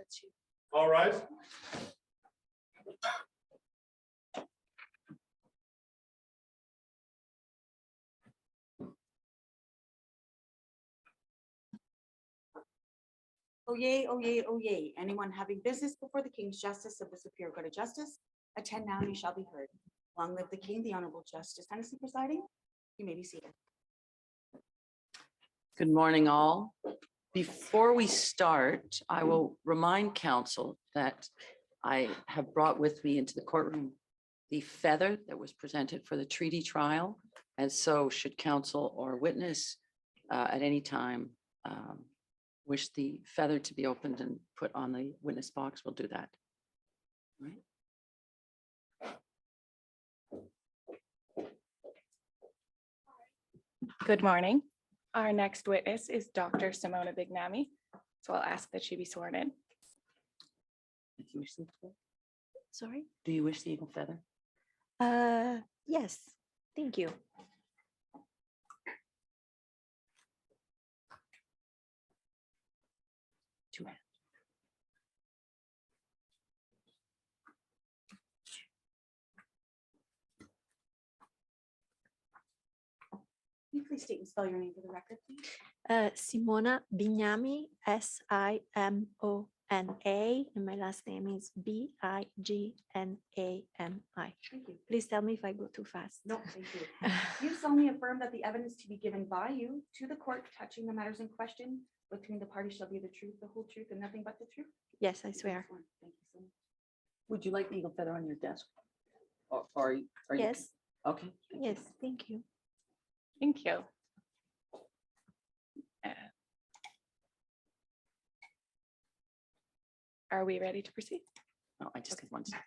that's you. All right. Oh yay, oh yay, oh yay. Anyone having business before the King's Justice of the Superior Court of Justice, attend now and you shall be heard. Long live the King, the Honorable Justice Hennessy presiding. You may be seated. Good morning, all. Before we start, I will remind council that I have brought with me into the courtroom the feather that was presented for the treaty trial. And so should counsel or witness at any time wish the feather to be opened and put on the witness box, we'll do that. All right. Good morning. Our next witness is Dr. Simona Bignami. So I'll ask that she be sworn in. Do you wish the eagle feather? Sorry? Do you wish the eagle feather? Yes, thank you. Two hands. Can you please state and spell your name for the record, please? Simona Bignami, Simona, and my last name is Bignami. Thank you. Please tell me if I go too fast. No, thank you. You solemnly affirm that the evidence to be given by you to the court touching the matters in question between the parties shall be the truth, the whole truth, and nothing but the truth? Yes, I swear. Thank you so much. Would you like the eagle feather on your desk? Or are you? Yes, Okay. yes, thank you. Thank you. Are we ready to proceed? No, I just need one second.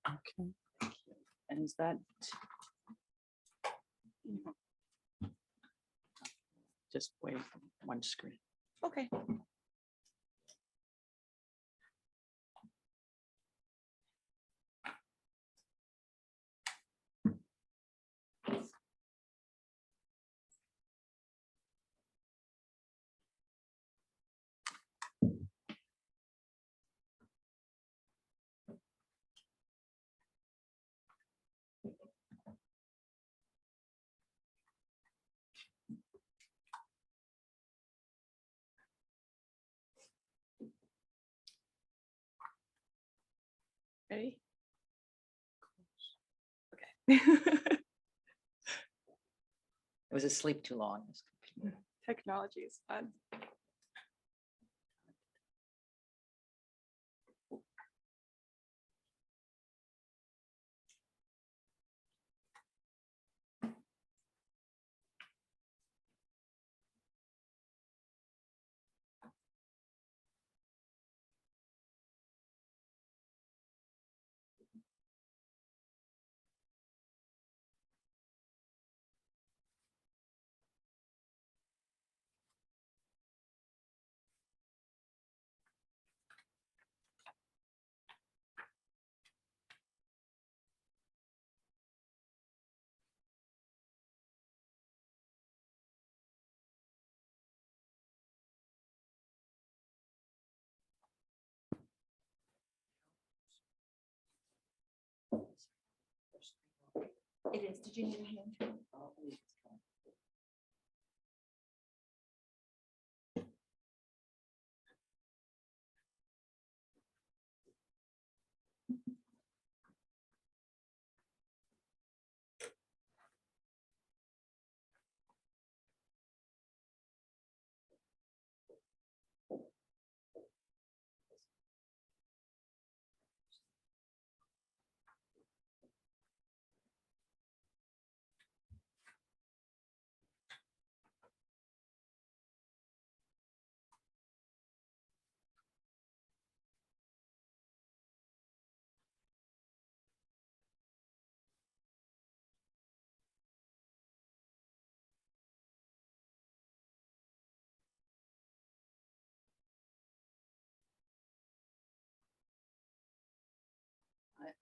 Okay. Okay. And is that? Just wait for one screen. Okay. Ready? Okay. It was asleep too long. Technology is fun. It is. Did you need a hand?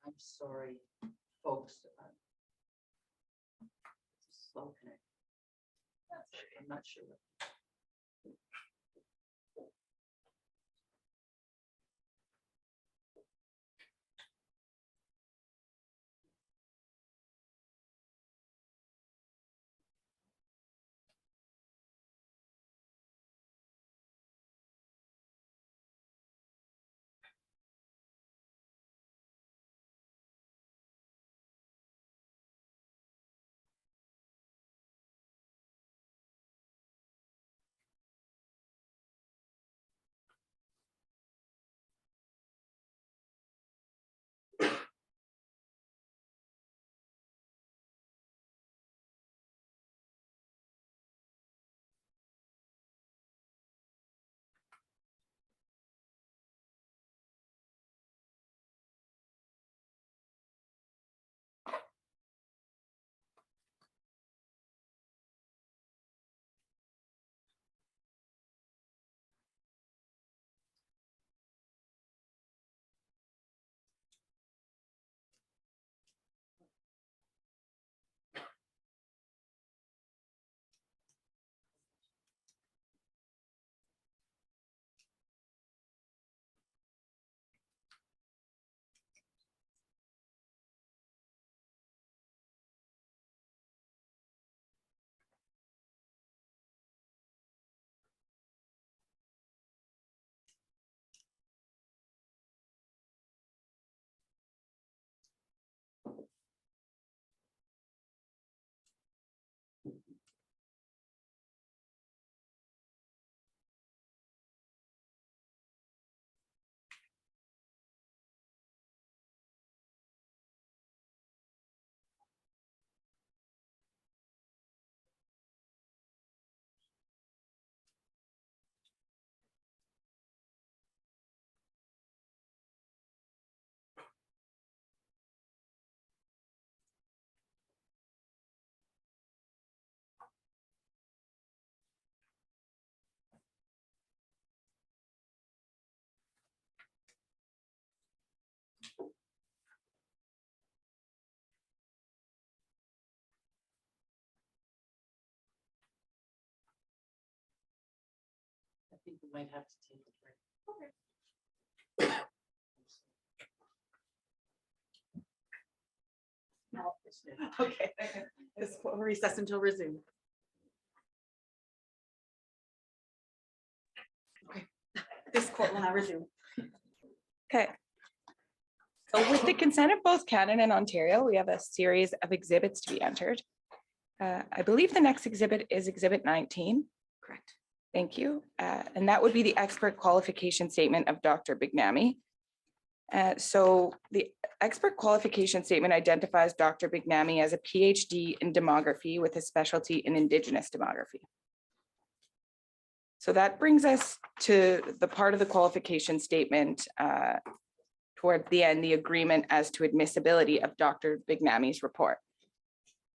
I'm sorry, folks. Slow connect. I'm not sure. I think we might have to take a break. Okay, this will recess until resumed. Okay, this court will now resume. Okay. So with the consent of both Canada and Ontario, we have a series of exhibits to be entered. I believe the next exhibit is Exhibit 19. Correct. Thank you. And that would be the expert qualification statement of Dr. Bignami. So the expert qualification statement identifies Dr. Bignami as a PhD in demography with a specialty in Indigenous demography. So that brings us to the part of the qualification statement toward the end, the agreement as to admissibility of Dr. Bignami's report.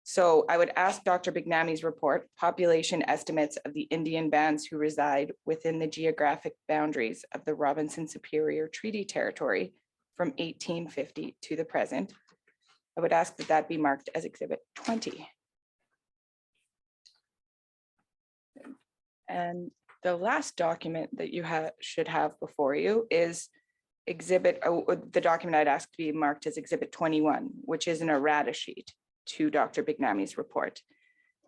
So I would ask Dr. Bignami's report, population estimates of the Indian bands who reside within the geographic boundaries of the Robinson Superior Treaty Territory from 1850 to the present. I would ask that that be marked as Exhibit 20. And the last document that you should have before you is the document I'd ask to be marked as Exhibit 21, which is an errata sheet to Dr. Bignami's report.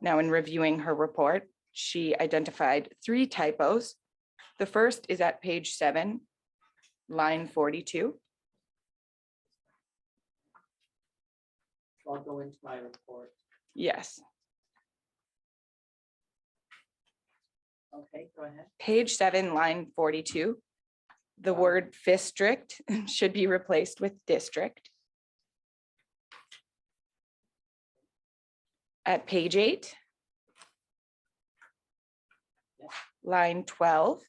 Now, in reviewing her report, she identified 3 typos. The first is at page 7, line 42. I'll go into my report. Yes. Okay, go ahead. Page 7, line 42. The word district should be replaced with district. At page 8, line 12,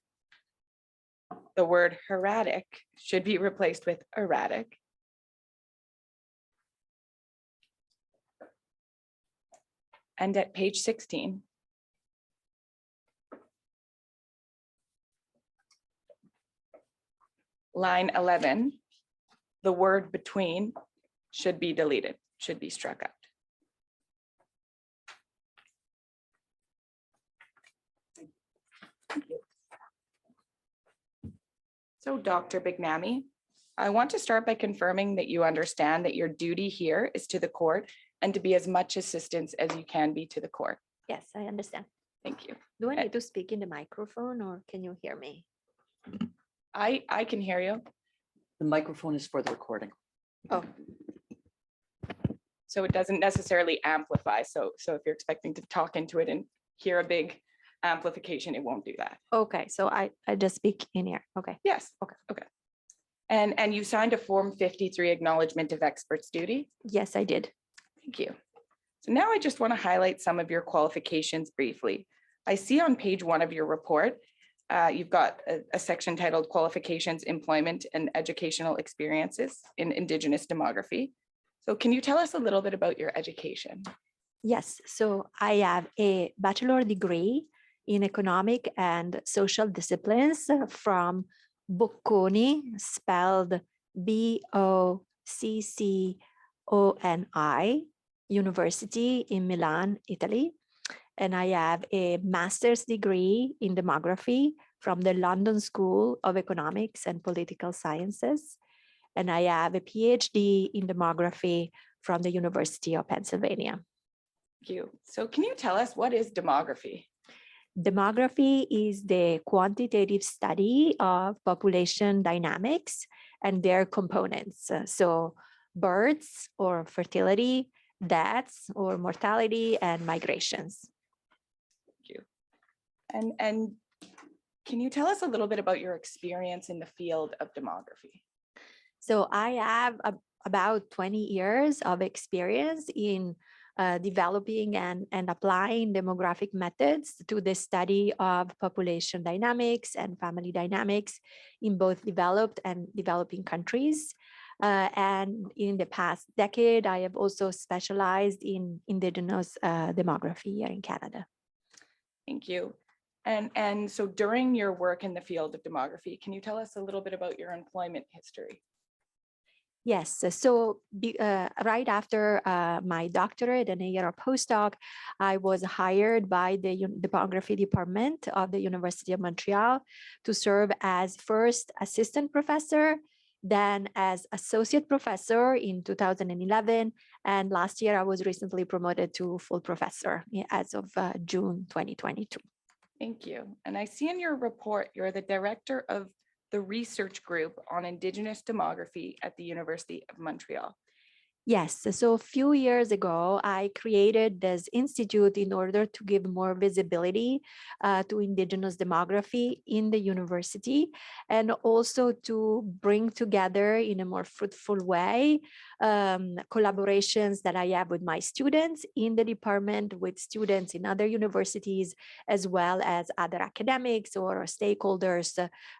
the word erratic should be replaced with erratic. And at page 16, line 11, the word between should be deleted, should be struck out. Thank you. So Dr. Bignami, I want to start by confirming that you understand that your duty here is to the court and to be as much assistance as you can be to the court. Yes, I understand. Thank you. Do I need to speak in the microphone or can you hear me? I can hear you. The microphone is for the recording. Oh, So it doesn't necessarily amplify. So if you're expecting to talk into it and hear a big amplification, it won't do that. okay. So I just speak in here. Okay. Yes. Okay. And you signed a Form 53 acknowledgement of expert's duty. Yes, I did. Thank you. So now I just want to highlight some of your qualifications briefly. I see on page 1 of your report, you've got a section titled Qualifications, Employment, and Educational Experiences in Indigenous Demography. So can you tell us a little bit about your education? Yes, so I have a bachelor degree in economic and social disciplines from Bocconi, spelled Bocconi University in Milan, Italy. And I have a master's degree in demography from the London School of Economics and Political Sciences. And I have a PhD in demography from the University of Pennsylvania. Thank you. So can you tell us what is demography? Demography is the quantitative study of population dynamics and their components. So births or fertility, deaths or mortality, and migrations. Thank you. And can you tell us a little bit about your experience in the field of demography? So I have about 20 years of experience in developing and applying demographic methods to the study of population dynamics and family dynamics in both developed and developing countries. And in the past decade, I have also specialized in Indigenous demography here in Canada. Thank you. And so during your work in the field of demography, can you tell us a little bit about your employment history? Yes, so right after my doctorate and a year of postdoc, I was hired by the demography department of the University of Montreal to serve as first assistant professor, then as associate professor in 2011. And last year, I was recently promoted to full professor as of June 2022. Thank you. And I see in your report, you're the director of the research group on Indigenous demography at the University of Montreal. Yes, so a few years ago, I created this institute in order to give more visibility to Indigenous demography in the university, and also to bring together in a more fruitful way collaborations that I have with my students in the department, with students in other universities, as well as other academics or stakeholders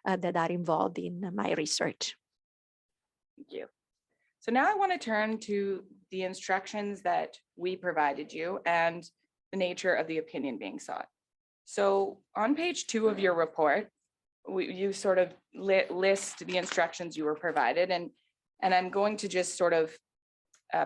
that are involved in my research. Thank you. So now I want to turn to the instructions that we provided you and the nature of the opinion being sought. So on page 2 of your report, you sort of list the instructions you were provided, and I'm going to just sort of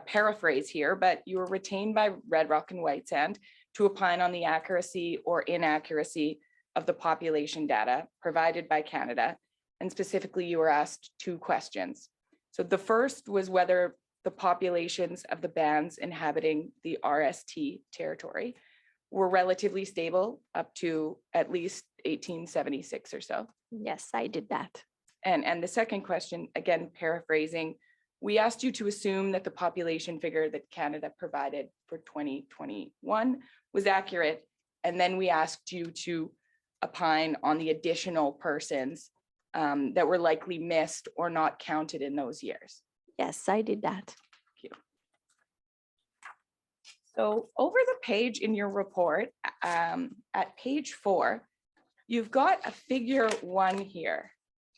paraphrase here, but you were retained by Red Rock and White Sand to opine on the accuracy or inaccuracy of the population data provided by Canada. And specifically, you were asked 2 questions. So the first was whether the populations of the bands inhabiting the RST territory were relatively stable up to at least 1876 or so. Yes, I did that. And the second question, again, paraphrasing, we asked you to assume that the population figure that Canada provided for 2021 was accurate. And then we asked you to opine on the additional persons that were likely missed or not counted in those years. Yes, I did that. Thank you. So over the page in your report, at page 4, you've got a figure 1 here.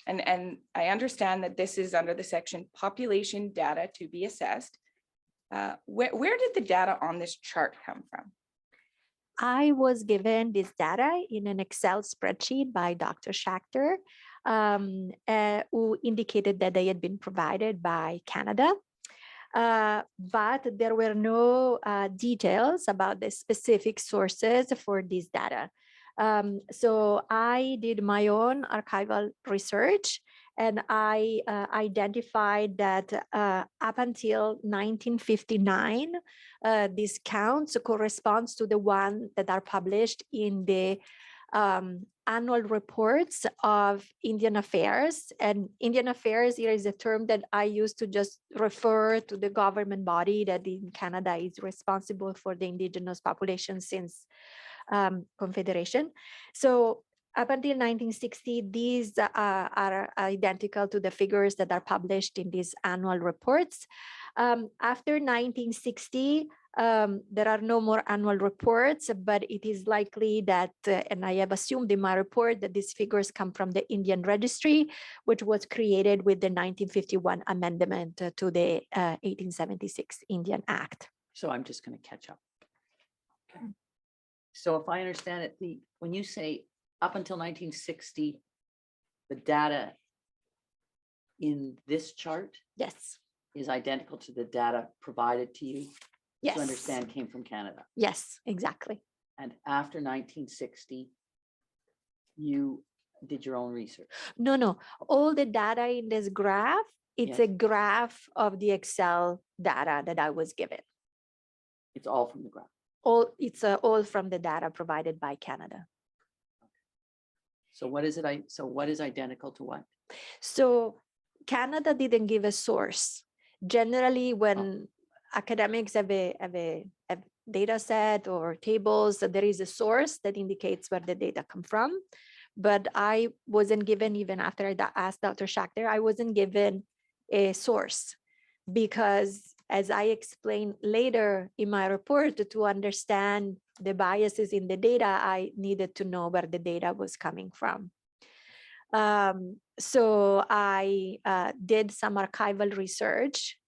And I understand that this is under the section population data to be assessed. Where did the data on this chart come from? I was given this data in an Excel spreadsheet by Dr. Schachter, who indicated that they had been provided by Canada. but there were no details about the specific sources for this data. So I did my own archival research, and I identified that up until 1959, these counts corresponds to the one that are published in the annual reports of Indian Affairs. And Indian Affairs here is a term that I use to just refer to the government body that in Canada is responsible for the indigenous population since Confederation. So up until 1960, these are identical to the figures that are published in these annual reports. After 1960, there are no more annual reports, but it is likely that, and I have assumed in my report, that these figures come from the Indian Registry, which was created with the 1951 amendment to the 1876 Indian Act. So I'm just going to catch up. Okay. So if I understand it, when you say up until 1960, the data in this chart Yes. is identical to the data provided to you, Yes. to understand came from Canada. Yes, exactly. And after 1960, you did your own research. No. All the data in this graph, it's Yes. a graph of the Excel data that I was given. It's all from the graph. It's all from the data provided by Canada. So what is it? So what is identical to what? So Canada didn't give a source. Generally, when academics have a data set or tables, there is a source that indicates where the data come from. But I wasn't given, even after I asked Dr. Schachter, I wasn't given a source because, as I explained later in my report, to understand the biases in the data, I needed to know where the data was coming from. So I did some archival research,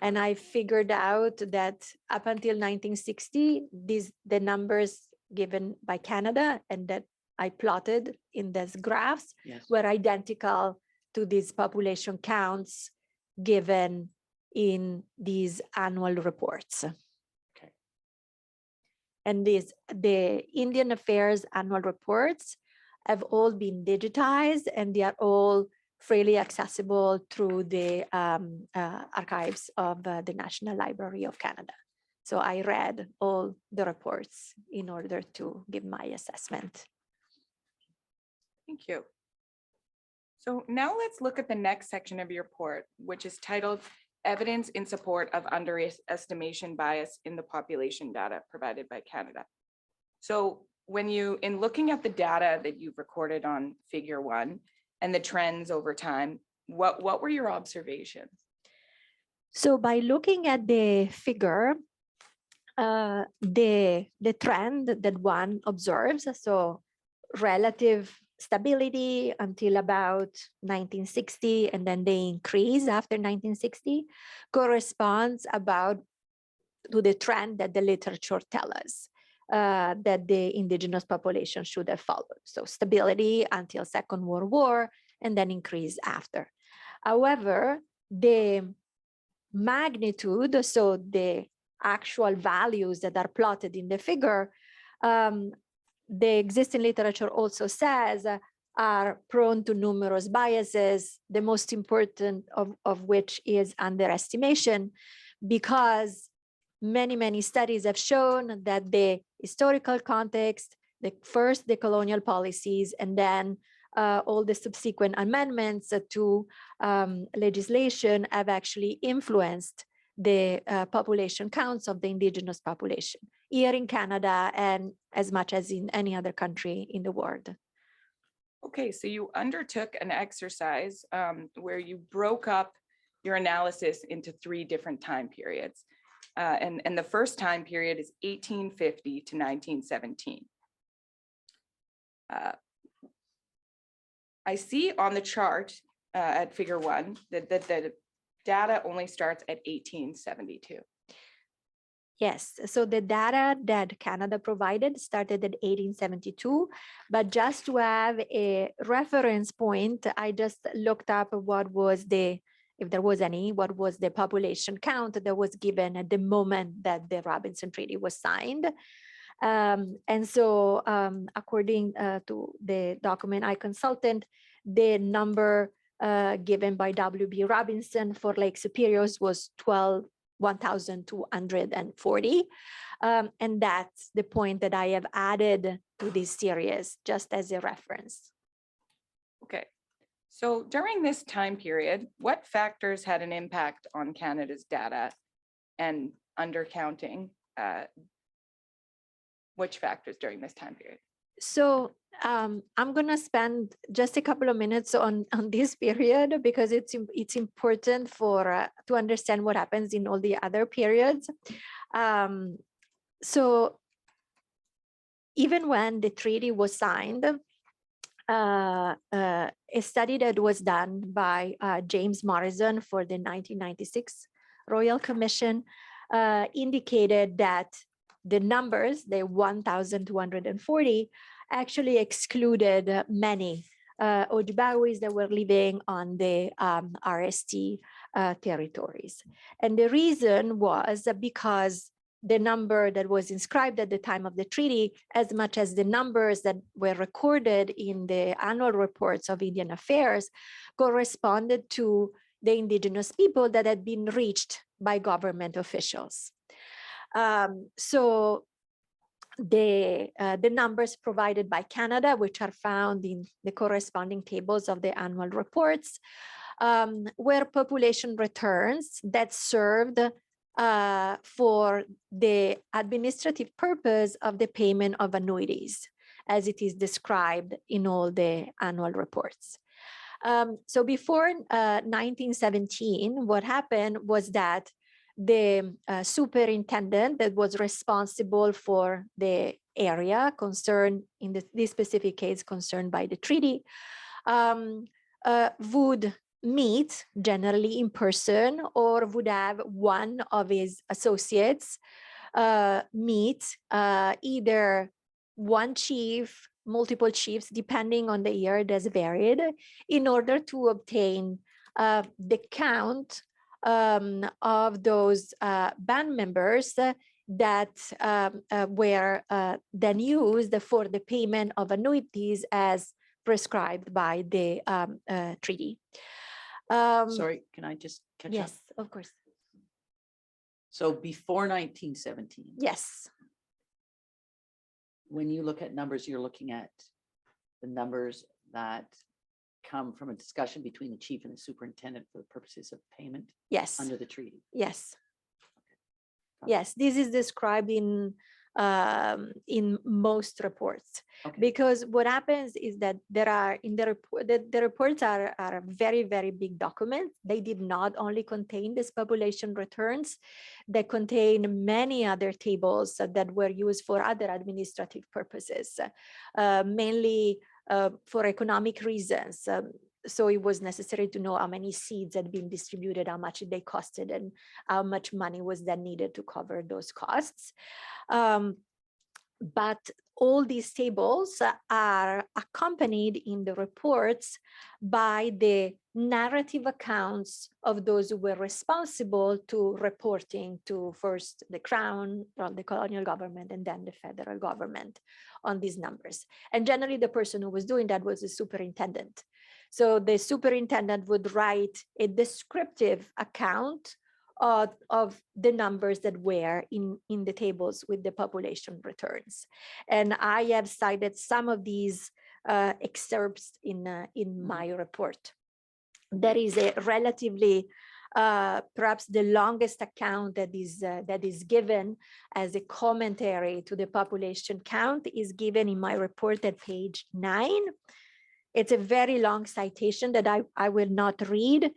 and I figured out that up until 1960, the numbers given by Canada and that I plotted in these graphs Yes. were identical to these population counts given in these annual reports. Okay. And the Indian Affairs annual reports have all been digitized, and they are all freely accessible through the archives of the National Library of Canada. So I read all the reports in order to give my assessment. Thank you. So now let's look at the next section of your report, which is titled Evidence in Support of Underestimation Bias in the Population Data Provided by Canada. So in looking at the data that you've recorded on Figure 1 and the trends over time, what were your observations? So by looking at the figure, the trend that one observes, so relative stability until about 1960, and then the increase after 1960 corresponds about to the trend that the literature tells us that the indigenous population should have followed. So stability until Second World War, and then increase after. However, the magnitude, so the actual values that are plotted in the figure, the existing literature also says are prone to numerous biases, the most important of which is underestimation, because many studies have shown that the historical context, the colonial policies, and then all the subsequent amendments to legislation have actually influenced the population counts of the indigenous population here in Canada and as much as in any other country in the world. Okay, so you undertook an exercise where you broke up your analysis into 3 different time periods. And the first time period is 1850 to 1917. I see on the chart at Figure 1 that the data only starts at 1872. Yes, so the data that Canada provided started at 1872, but just to have a reference point, I just looked up what was the if there was any, what was the population count that was given at the moment that the Robinson Treaty was signed. And so according to the document I consulted, the number given by W.B. Robinson for Lake Superiors was 1,240. And that's the point that I have added to this series, just as a reference. Okay, so during this time period, what factors had an impact on Canada's data and undercounting? Which factors during this time period? So I'm going to spend just a couple of minutes on this period because it's important for to understand what happens in all the other periods. So even when the treaty was signed, a study that was done by James Morrison for the 1996 Royal Commission indicated that the numbers, the 1,240, actually excluded many Ojibawis that were living on the RST territories. And the reason was because the number that was inscribed at the time of the treaty, as much as the numbers that were recorded in the annual reports of Indian Affairs, corresponded to the indigenous people that had been reached by government officials. So the numbers provided by Canada, which are found in the corresponding tables of the annual reports, were population returns that served for the administrative purpose of the payment of annuities, as it is described in all the annual reports. So before 1917, what happened was that the superintendent that was responsible for the area concerned, in this specific case concerned by the treaty, would meet generally in person, or would have one of his associates meet either one chief, multiple chiefs, depending on the year, that's varied, in order to obtain the count of those band members that were then used for the payment of annuities as prescribed by the treaty. Sorry, can I just catch up? Yes, of course. So before 1917, Yes, when you look at numbers, you're looking at the numbers that come from a discussion between the chief and the superintendent for the purposes of payment yes, under the treaty. yes. Okay. Yes, this is described in most reports. Okay. Because what happens is that there are in the report, the reports are very, very big documents. They did not only contain this population returns, they contain many other tables that were used for other administrative purposes, mainly for economic reasons. So it was necessary to know how many seeds had been distributed, how much they costed, and how much money was then needed to cover those costs. But all these tables are accompanied in the reports by the narrative accounts of those who were responsible to reporting to first the Crown, from the colonial government, and then the federal government on these numbers. And generally the person who was doing that was the superintendent. So the superintendent would write a descriptive account of the numbers that were in the tables with the population returns. And I have cited some of these excerpts in my report. There is a relatively, perhaps the longest account that is given as a commentary to the population count is given in my report at page 9. It's a very long citation that I will not read.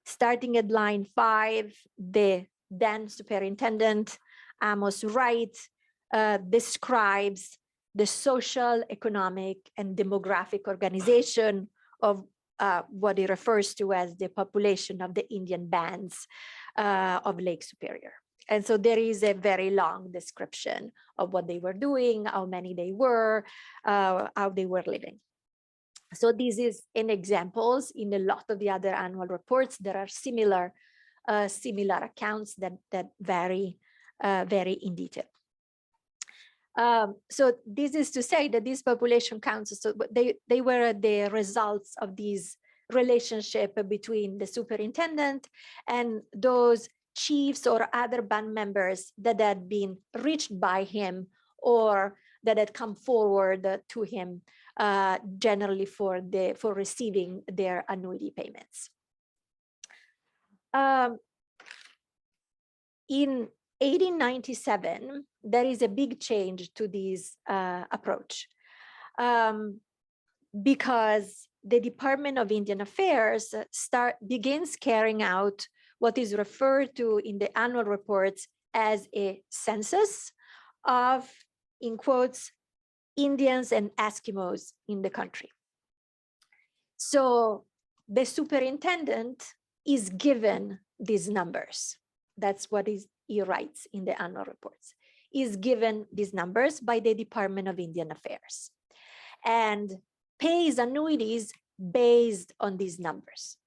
Starting at line 5, the then superintendent, Amos Wright, describes the social, economic, and demographic organization of what he refers to as the population of the Indian bands of Lake Superior. And so there is a very long description of what they were doing, how many they were, how they were living. So this is an examples in a lot of the other annual reports. There are similar accounts that vary in detail. So this is to say that these population counts, so they were the results of these relationship between the superintendent and those chiefs or other band members that had been reached by him or that had come forward to him, generally for receiving their annuity payments. In 1897, there is a big change to this approach, because the Department of Indian Affairs begins carrying out what is referred to in the annual reports as a census of, in quotes, Indians and Eskimos in the country. So the superintendent is given these numbers. That's what he writes in the annual reports. Is given these numbers by the Department of Indian Affairs and pays annuities based on these numbers.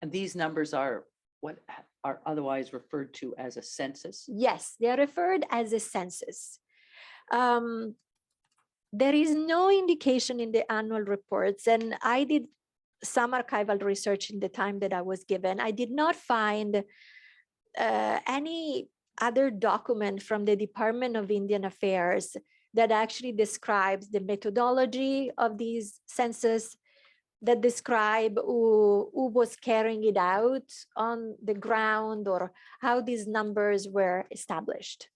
And these numbers are what are otherwise referred to as a census? Yes, they are referred as a census. There is no indication in the annual reports, and I did some archival research in the time that I was given. I did not find any other document from the Department of Indian Affairs that actually describes the methodology of these census, that describe who was carrying it out on the ground or how these numbers were established.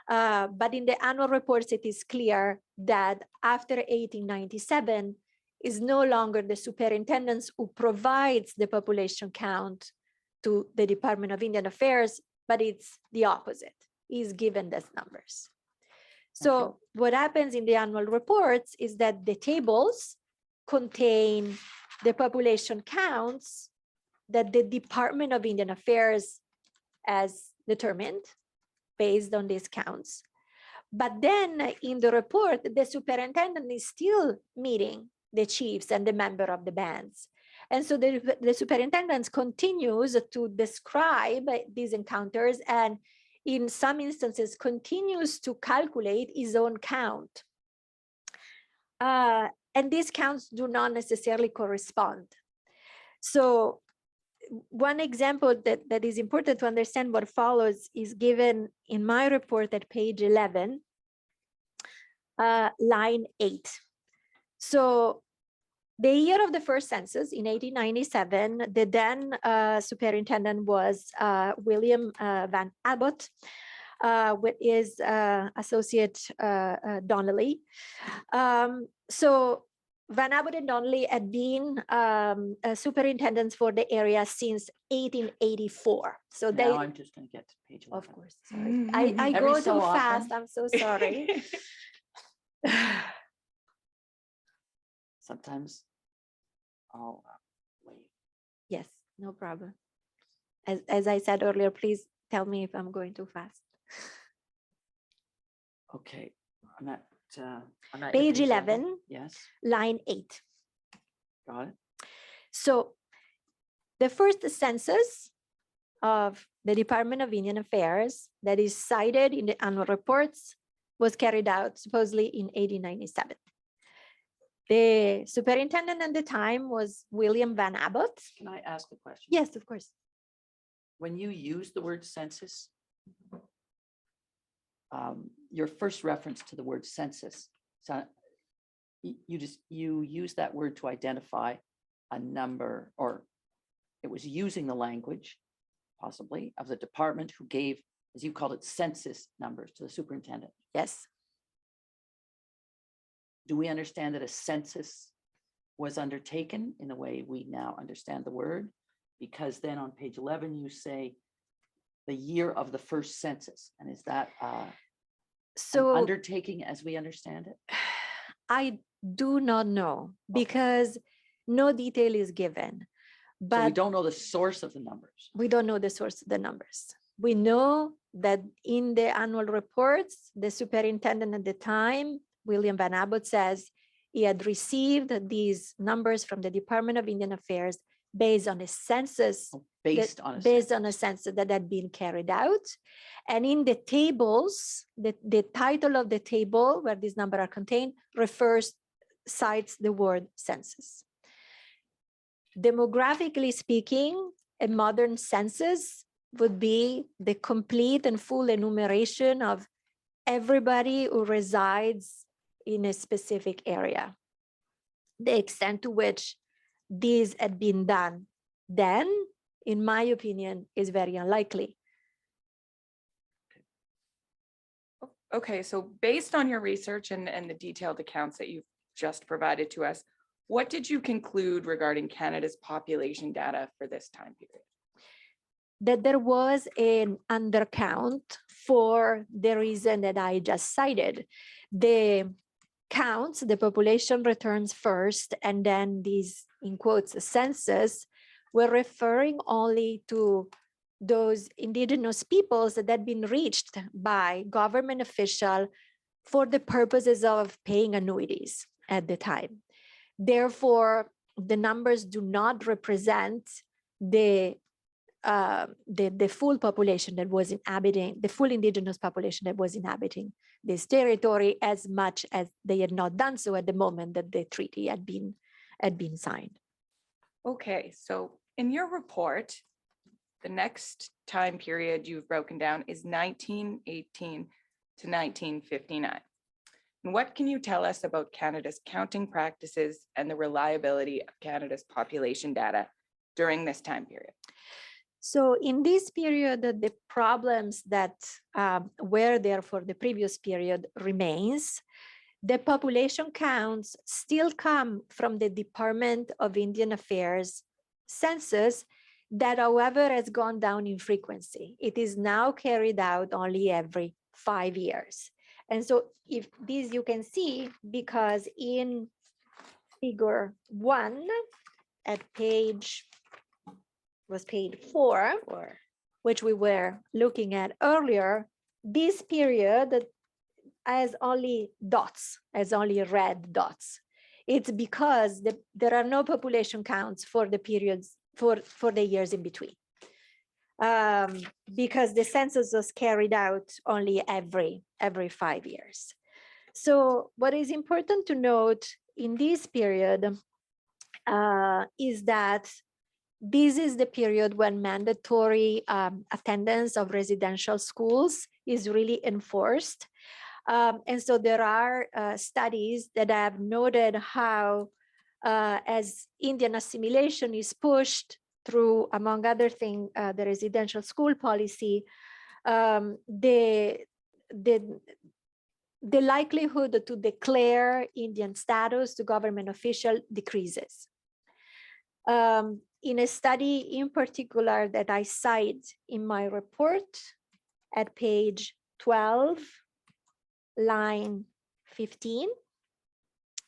But in the annual reports, it is clear that after 1897 is no longer the superintendents who provides the population count to the Department of Indian Affairs, but it's the opposite. He's given these numbers. So what happens in the annual reports is that the tables contain the population counts that the Department of Indian Affairs has determined based on these counts. But then in the report, the superintendent is still meeting the chiefs and the member of the bands. And so the superintendent continues to describe these encounters and in some instances continues to calculate his own count. And these counts do not necessarily correspond. So one example that is important to understand what follows is given in my report at page 11, line 8. So the year of the first census in 1897, the then superintendent was William Van Abbott, with his associate Donnelly. So Van Abbott and Donnelly had been superintendents for the area since 1884. So Now I'm just going to get to page 11. of course, sorry. I Every go so too fast. often. I'm so sorry. Sometimes I'll wait. Yes, no problem. As I said earlier, please tell me if I'm going too fast. Okay, I'm at your Page 11, Yes, line 8. got it. So the first census of the Department of Indian Affairs that is cited in the annual reports was carried out supposedly in 1897. The superintendent at the time was William Van Abbott. Can I ask a question? Yes, of course. When you use the word census, your first reference to the word census, so you use that word to identify a number, or it was using the language possibly of the department who gave, as you called it, census numbers to the superintendent. Yes. Do we understand that a census was undertaken in the way we now understand the word? Because then on page 11, you say the year of the first census. And is that an undertaking as we understand it? I do not know because no detail is given. But So we don't know the source of the numbers. we don't know the source of the numbers. We know that in the annual reports, the superintendent at the time, William Van Abbott, says he had received these numbers from the Department of Indian Affairs based on a census Based on a. based on a census that had been carried out. And in the tables, the title of the table where these numbers are contained cites the word census. Demographically speaking, a modern census would be the complete and full enumeration of everybody who resides in a specific area. The extent to which these had been done then, in my opinion, is very unlikely. Okay, so based on your research and the detailed accounts that you've just provided to us, what did you conclude regarding Canada's population data for this time period? That there was an undercount for the reason that I just cited. The counts, the population returns first, and then these, in quotes, census, were referring only to those indigenous peoples that had been reached by government official for the purposes of paying annuities at the time. Therefore, the numbers do not represent the full population that was inhabiting, the full indigenous population that was inhabiting this territory, as much as they had not done so at the moment that the treaty had been signed. Okay, so in your report, the next time period you've broken down is 1918 to 1959. And what can you tell us about Canada's counting practices and the reliability of Canada's population data during this time period? So in this period, the problems that were there for the previous period remains. The population counts still come from the Department of Indian Affairs census that, however, has gone down in frequency. It is now carried out only every 5 years. And so if this you can see, because in figure 1 at page 4, which we were looking at earlier, this period has only dots, has only red dots. It's because there are no population counts for the periods, for the years in between. Because the census was carried out only every 5 years. So what is important to note in this period is that this is the period when mandatory attendance of residential schools is really enforced. And so there are studies that have noted how as Indian assimilation is pushed through, among other things, the residential school policy, the likelihood to declare Indian status to government official decreases. In a study in particular that I cite in my report at page 12, line 15,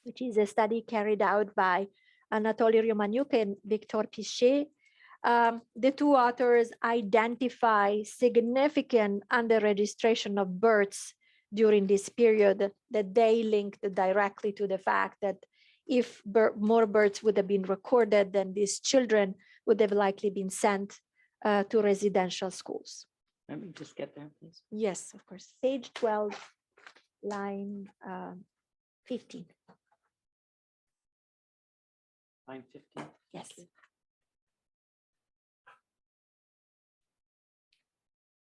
which is a study carried out by Anatoly Romaniuk and Victor Pichet, the two authors identify significant under-registration of births during this period that they linked directly to the fact that if more births would have been recorded, then these children would have likely been sent to residential schools. Let me just get there, please. Yes, of course. Page 12, line 15. Line 15. Yes.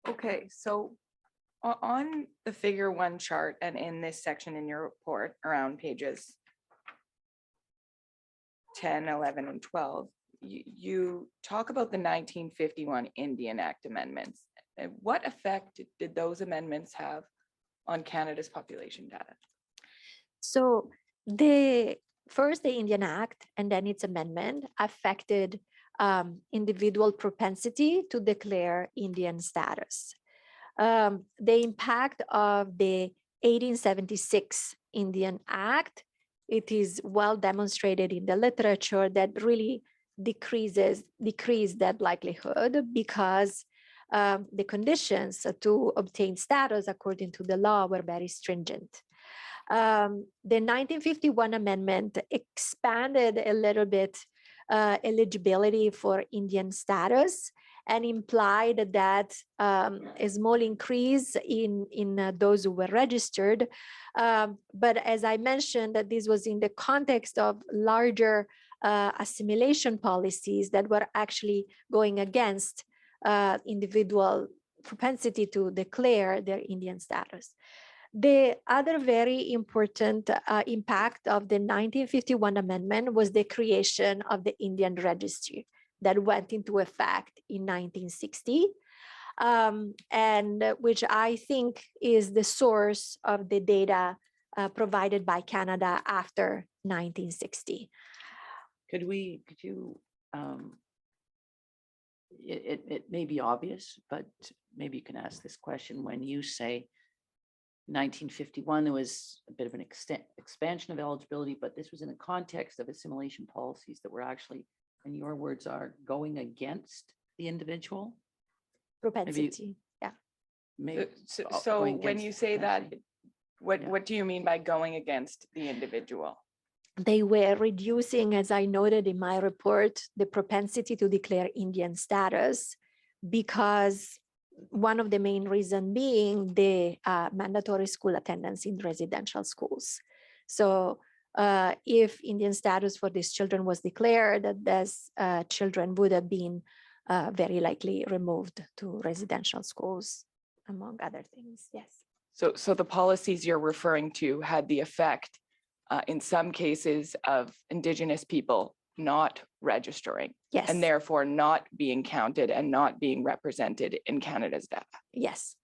Okay, so on the figure 1 chart and in this section in your report around pages 10, 11, and 12, you talk about the 1951 Indian Act amendments. And what effect did those amendments have on Canada's population data? So first the Indian Act and then its amendment affected individual propensity to declare Indian status. The impact of the 1876 Indian Act, it is well demonstrated in the literature that really decreased that likelihood because the conditions to obtain status according to the law were very stringent. The 1951 amendment expanded a little bit eligibility for Indian status and implied that a small increase in those who were registered. But as I mentioned, that this was in the context of larger assimilation policies that were actually going against individual propensity to declare their Indian status. The other very important impact of the 1951 amendment was the creation of the Indian Registry that went into effect in 1960, and which I think is the source of the data provided by Canada after 1960. Could you, it may be obvious, but maybe you can ask this question. When you say 1951, there was a bit of an expansion of eligibility, but this was in the context of assimilation policies that were actually, and your words are, going against the individual? Propensity, Maybe So going when against you say that, propensity. Yeah. what do you mean by going against the individual? they were reducing, as I noted in my report, the propensity to declare Indian status, because one of the main reasons being the mandatory school attendance in residential schools. So if Indian status for these children was declared, that these children would have been very likely removed to residential schools, among other things. Yes. So the policies you're referring to had the effect in some cases of Indigenous people not registering Yes. and therefore not being counted and not being represented in Canada's data. Yes.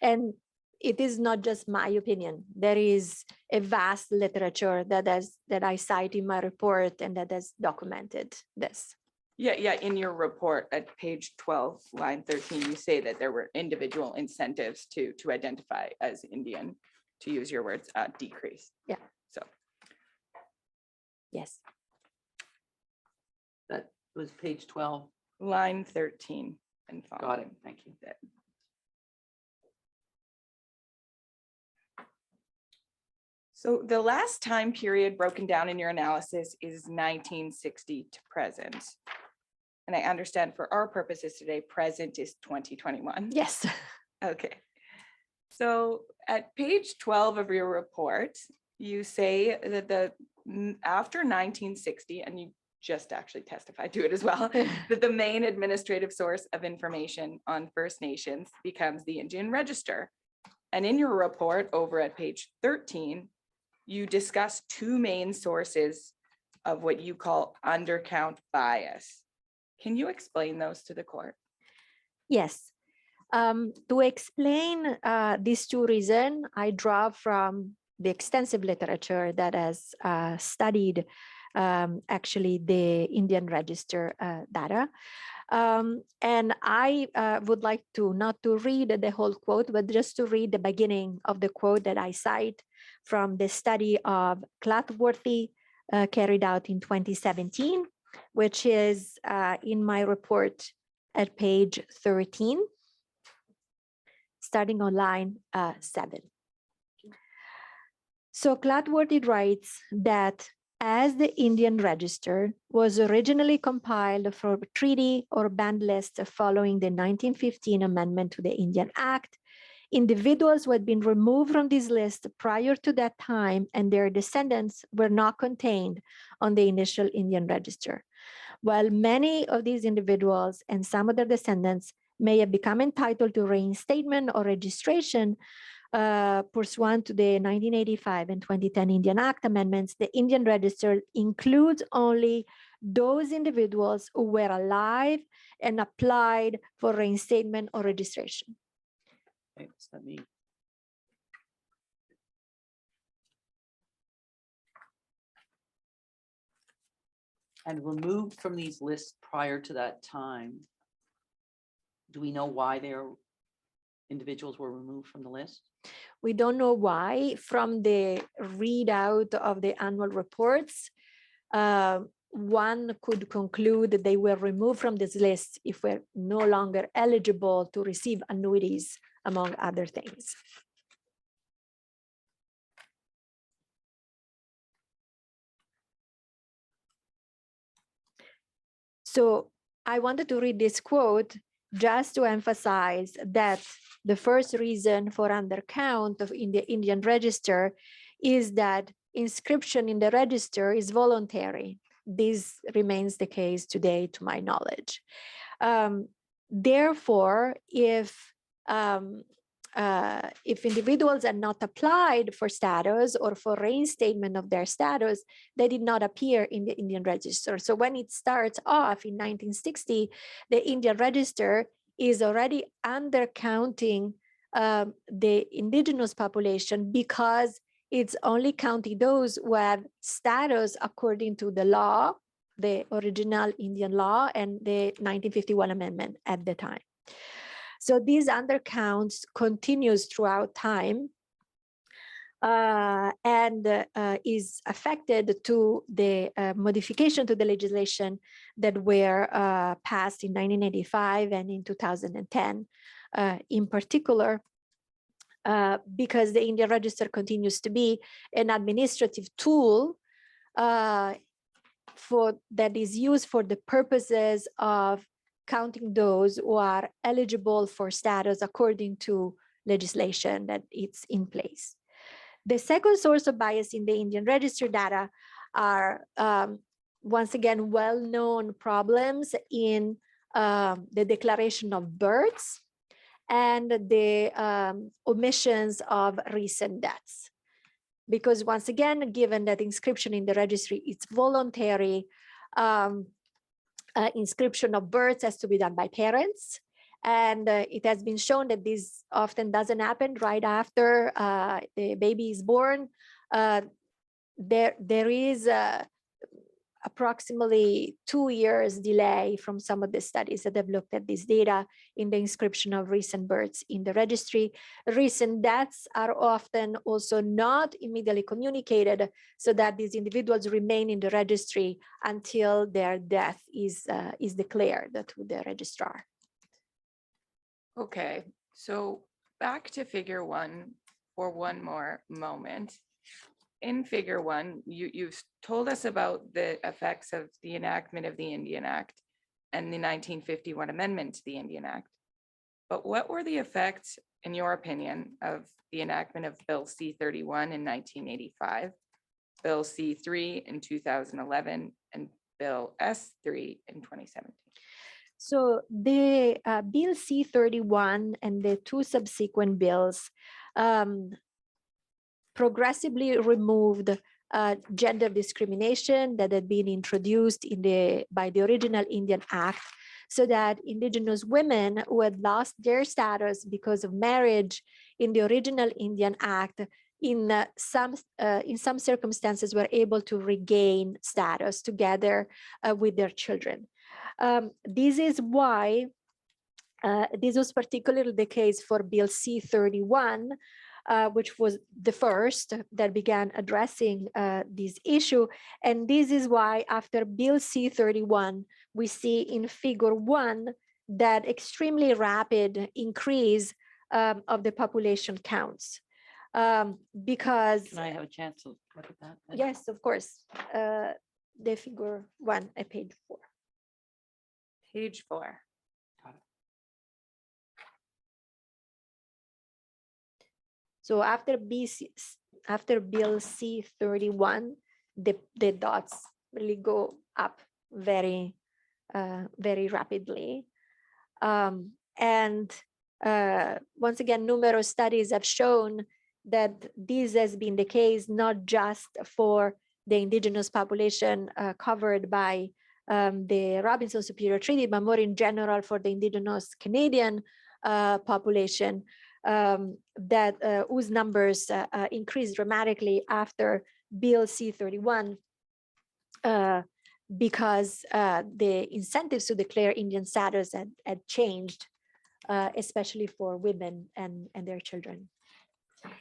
And it is not just my opinion. There is a vast literature that I cite in my report and that has documented this. Yeah, in your report at page 12, line 13, you say that there were individual incentives to identify as Indian, to use your words, decrease. Yeah. So Yes. That was page 12. line 13 and Got it. following. Thank you. So the last time period broken down in your analysis is 1960 to present. And I understand for our purposes today, present is 2021. Yes. Okay. So at page 12 of your report, you say that after 1960, and you just actually testified to it as well, that the main administrative source of information on First Nations becomes the Indian Register. And in your report over at page 13, you discuss two main sources of what you call undercount bias. Can you explain those to the court? Yes. To explain these two reasons, I draw from the extensive literature that has studied actually the Indian Register data. And I would like to not to read the whole quote, but just to read the beginning of the quote that I cite from the study of Clatworthy carried out in 2017, which is in my report at page 13, starting on line 7. So Clatworthy writes that as the Indian Register was originally compiled for a treaty or band list following the 1915 amendment to the Indian Act, individuals who had been removed from this list prior to that time and their descendants were not contained on the initial Indian Register. While many of these individuals and some of their descendants may have become entitled to reinstatement or registration pursuant to the 1985 and 2010 Indian Act amendments, the Indian Register includes only those individuals who were alive and applied for reinstatement or registration. Okay, so let me. And removed from these lists prior to that time. Do we know why their individuals were removed from the list? We don't know why. From the readout of the annual reports, one could conclude that they were removed from this list if we're no longer eligible to receive annuities, among other things. So I wanted to read this quote just to emphasize that the first reason for undercount in the Indian register is that inscription in the register is voluntary. This remains the case today, to my knowledge. Therefore, if individuals are not applied for status or for reinstatement of their status, they did not appear in the Indian register. So when it starts off in 1960, the Indian register is already undercounting the indigenous population because it's only counting those who have status according to the law, the original Indian law and the 1951 amendment at the time. So these undercounts continues throughout time and is affected to the modification to the legislation that were passed in 1985 and in 2010 in particular, because the Indian Register continues to be an administrative tool that is used for the purposes of counting those who are eligible for status according to legislation that it's in place. The second source of bias in the Indian Register data are, once again, well-known problems in the declaration of births and the omissions of recent deaths. Because once again, given that inscription in the registry is voluntary, inscription of births has to be done by parents. And it has been shown that this often doesn't happen right after the baby is born. There is approximately 2 years delay from some of the studies that have looked at this data in the inscription of recent births in the registry. Recent deaths are often also not immediately communicated so that these individuals remain in the registry until their death is declared to the registrar. Okay, so back to figure 1 for one more moment. In figure 1, you've told us about the effects of the enactment of the Indian Act and the 1951 amendment to the Indian Act. But what were the effects, in your opinion, of the enactment of Bill C-31 in 1985, Bill C-3 in 2011, and Bill S-3 in 2017? So the Bill C-31 and the 2 subsequent bills progressively removed gender discrimination that had been introduced by the original Indian Act, so that indigenous women who had lost their status because of marriage in the original Indian Act, in some circumstances were able to regain status together with their children. This is why this was particularly the case for Bill C-31, which was the first that began addressing this issue. And this is why after Bill C-31, we see in figure 1 that extremely rapid increase of the population counts. Because— Can I have a chance to look at that? Yes, of course. The figure 1 at page 4. Page 4. So after Bill C-31, the dots really go up very rapidly. And once again, numerous studies have shown that this has been the case not just for the indigenous population covered by the Robinson Superior Treaty, but more in general for the indigenous Canadian population, whose numbers increased dramatically after Bill C-31 because the incentives to declare Indian status had changed, especially for women and their children.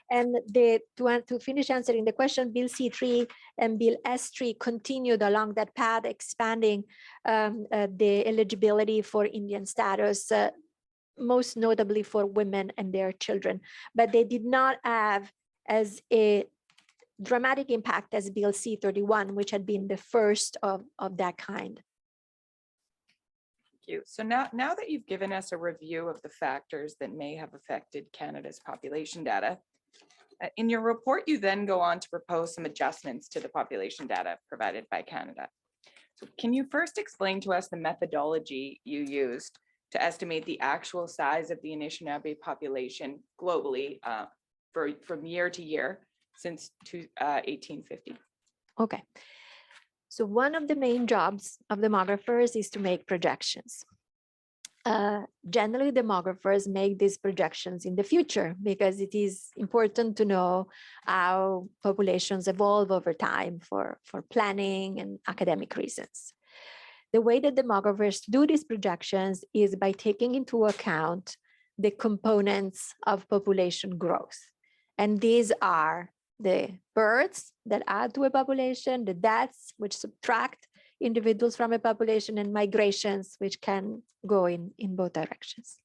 And to finish answering the question, Bill C-3 and Bill S-3 continued along that path, expanding the eligibility for Indian status, most notably for women and their children. But they did not have as a dramatic impact as Bill C-31, which had been the first of that kind. you. So now that you've given us a review of the factors that may have affected Canada's population data, in your report, you then go on to propose some adjustments to the population data provided by Canada. So can you first explain to us the methodology you used to estimate the actual size of the Anishinaabe population globally from year to year since 1850? Okay. So one of the main jobs of demographers is to make projections. Generally, demographers make these projections in the future because it is important to know how populations evolve over time for planning and academic reasons. The way that demographers do these projections is by taking into account the components of population growth. And these are the births that add to a population, the deaths, which subtract individuals from a population, and migrations, which can go in both directions.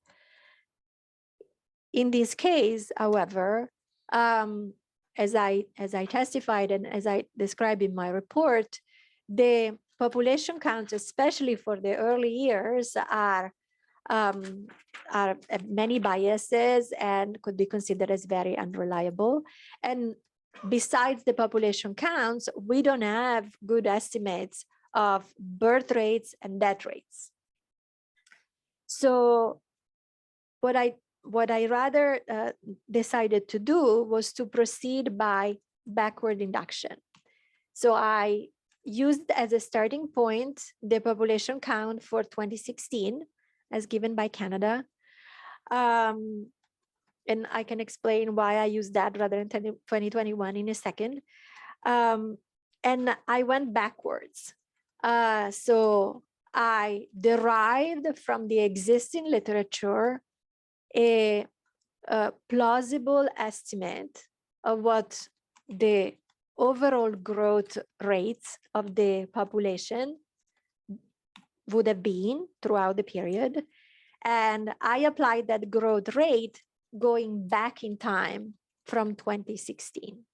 In this case, however, as I testified and as I described in my report, the population counts, especially for the early years, are many biases and could be considered as very unreliable. And besides the population counts, we don't have good estimates of birth rates and death rates. So what I rather decided to do was to proceed by backward induction. So I used as a starting point the population count for 2016 as given by Canada. And I can explain why I used that rather than 2021 in a second. And I went backwards. So I derived from the existing literature a plausible estimate of what the overall growth rates of the population would have been throughout the period. And I applied that growth rate going back in time from 2016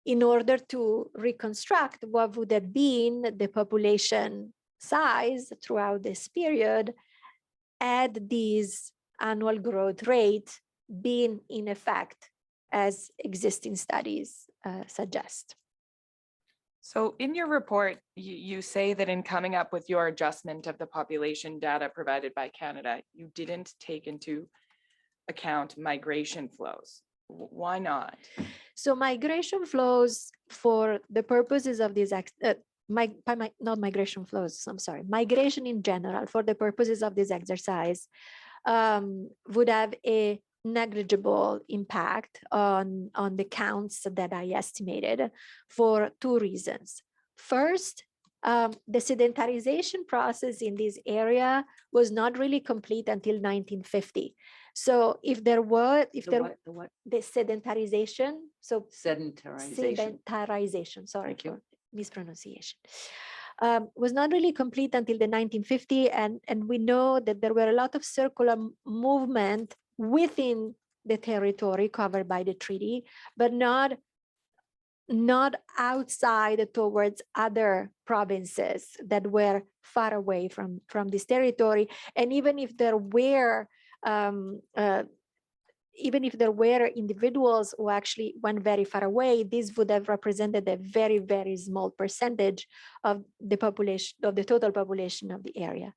in order to reconstruct what would have been the population size throughout this period had these annual growth rate been in effect as existing studies suggest. So in your report, you say that in coming up with your adjustment of the population data provided by Canada, you didn't take into account migration flows. Why not? So migration flows for the purposes of these, not migration flows, I'm sorry, migration in general for the purposes of this exercise would have a negligible impact on the counts that I estimated for two reasons. First, the sedentarization process in this area was not really complete until 1950. So if there were, The sedentarization, so sedentarization. sorry Thank you. for mispronunciation, was not really complete until the 1950, and we know that there were a lot of circular movement within the territory covered by the treaty, but not outside towards other provinces that were far away from this territory. And even if there were individuals who actually went very far away, this would have represented a very, very small percentage of the population, of the total population of the area.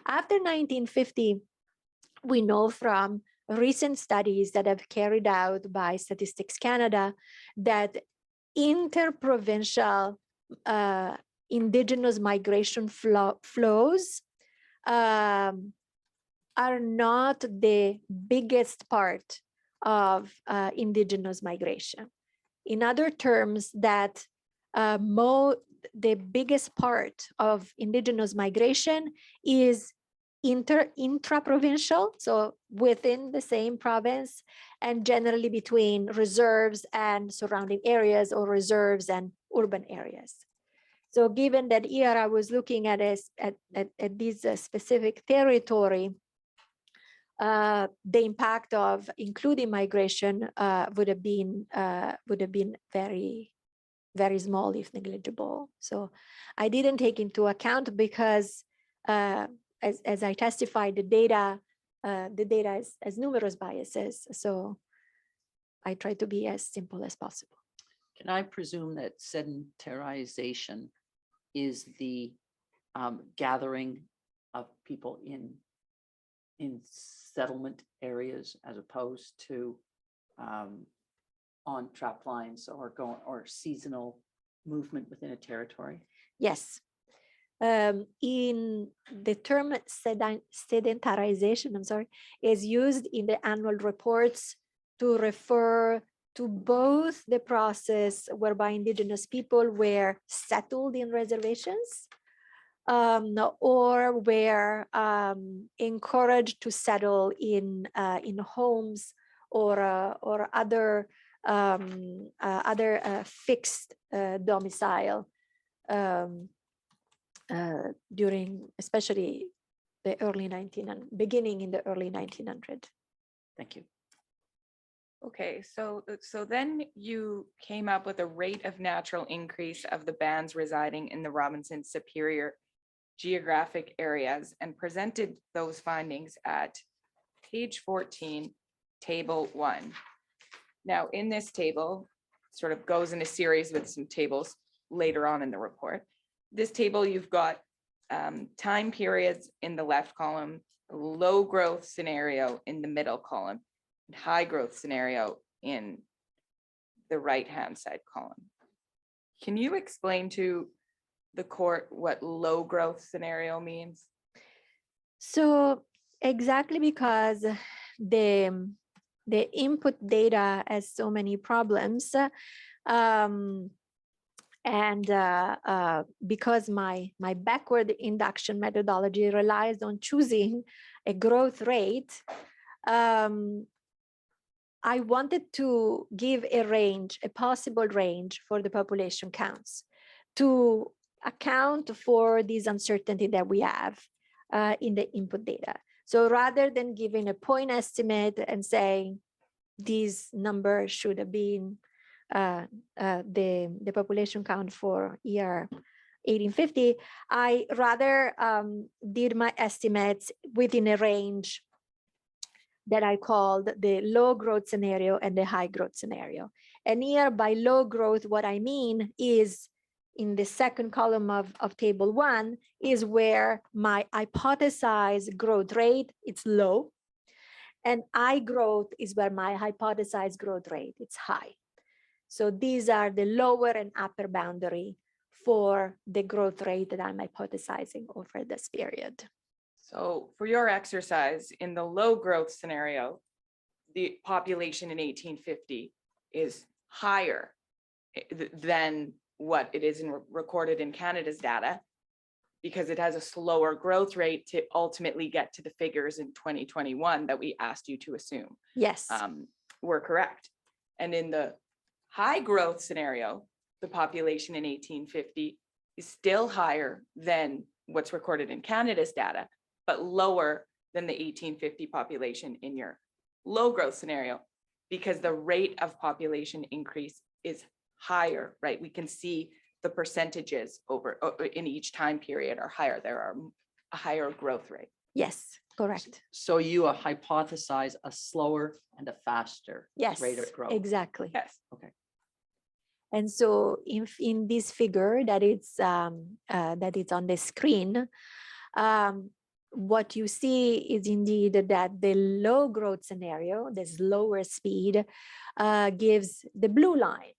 After 1950, we know from recent studies that have carried out by Statistics Canada that interprovincial indigenous migration flows are not the biggest part of indigenous migration. In other terms, that the biggest part of indigenous migration is intra-provincial, so within the same province, and generally between reserves and surrounding areas, or reserves and urban areas. So given that here I was looking at this specific territory, the impact of including migration would have been very very small if negligible. So I didn't take into account because as I testified, the data has numerous biases. So I try to be as simple as possible. Can I presume that sedentarization is the gathering of people in settlement areas as opposed to on trap lines or seasonal movement within a territory? Yes. In the term sedentarization, I'm sorry, is used in the annual reports to refer to both the process whereby indigenous people were settled in reservations or were encouraged to settle in homes or other fixed domicile during especially the early beginning in the early 1900s. Thank you. Okay, so then you came up with a rate of natural increase of the bands residing in the Robinson Superior geographic areas and presented those findings at page 14, table 1. Now, in this table, sort of goes in a series with some tables later on in the report. This table, you've got time periods in the left column, low growth scenario in the middle column, and high growth scenario in the right-hand side column. Can you explain to the court what low growth scenario means? So exactly because the input data has so many problems, because my backward induction methodology relies on choosing a growth rate, I wanted to give a range, a possible range for the population counts to account for this uncertainty that we have in the input data. So rather than giving a point estimate and saying this number should have been the population count for year 1850, I rather did my estimates within a range that I called the low growth scenario and the high growth scenario. And here by low growth, what I mean is in the second column of table 1 is where my hypothesized growth rate, it's low. And high growth is where my hypothesized growth rate, it's high. So these are the lower and upper boundary for the growth rate that I'm hypothesizing over this period. So for your exercise, in the low growth scenario, the population in 1850 is higher than what it is recorded in Canada's data, because it has a slower growth rate to ultimately get to the figures in 2021 that we asked you to assume. Yes. We're correct. And in the high growth scenario, the population in 1850 is still higher than what's recorded in Canada's data, but lower than the 1850 population in your low growth scenario, because the rate of population increase is higher, right? We can see the percentages over in each time period are higher. There are a higher growth rate. Yes, correct. So you hypothesize a slower and a faster Yes, rate of growth. exactly. Yes. Okay. And so if in this figure that it's on the screen, what you see is indeed that the low growth scenario, this lower speed, gives the blue line.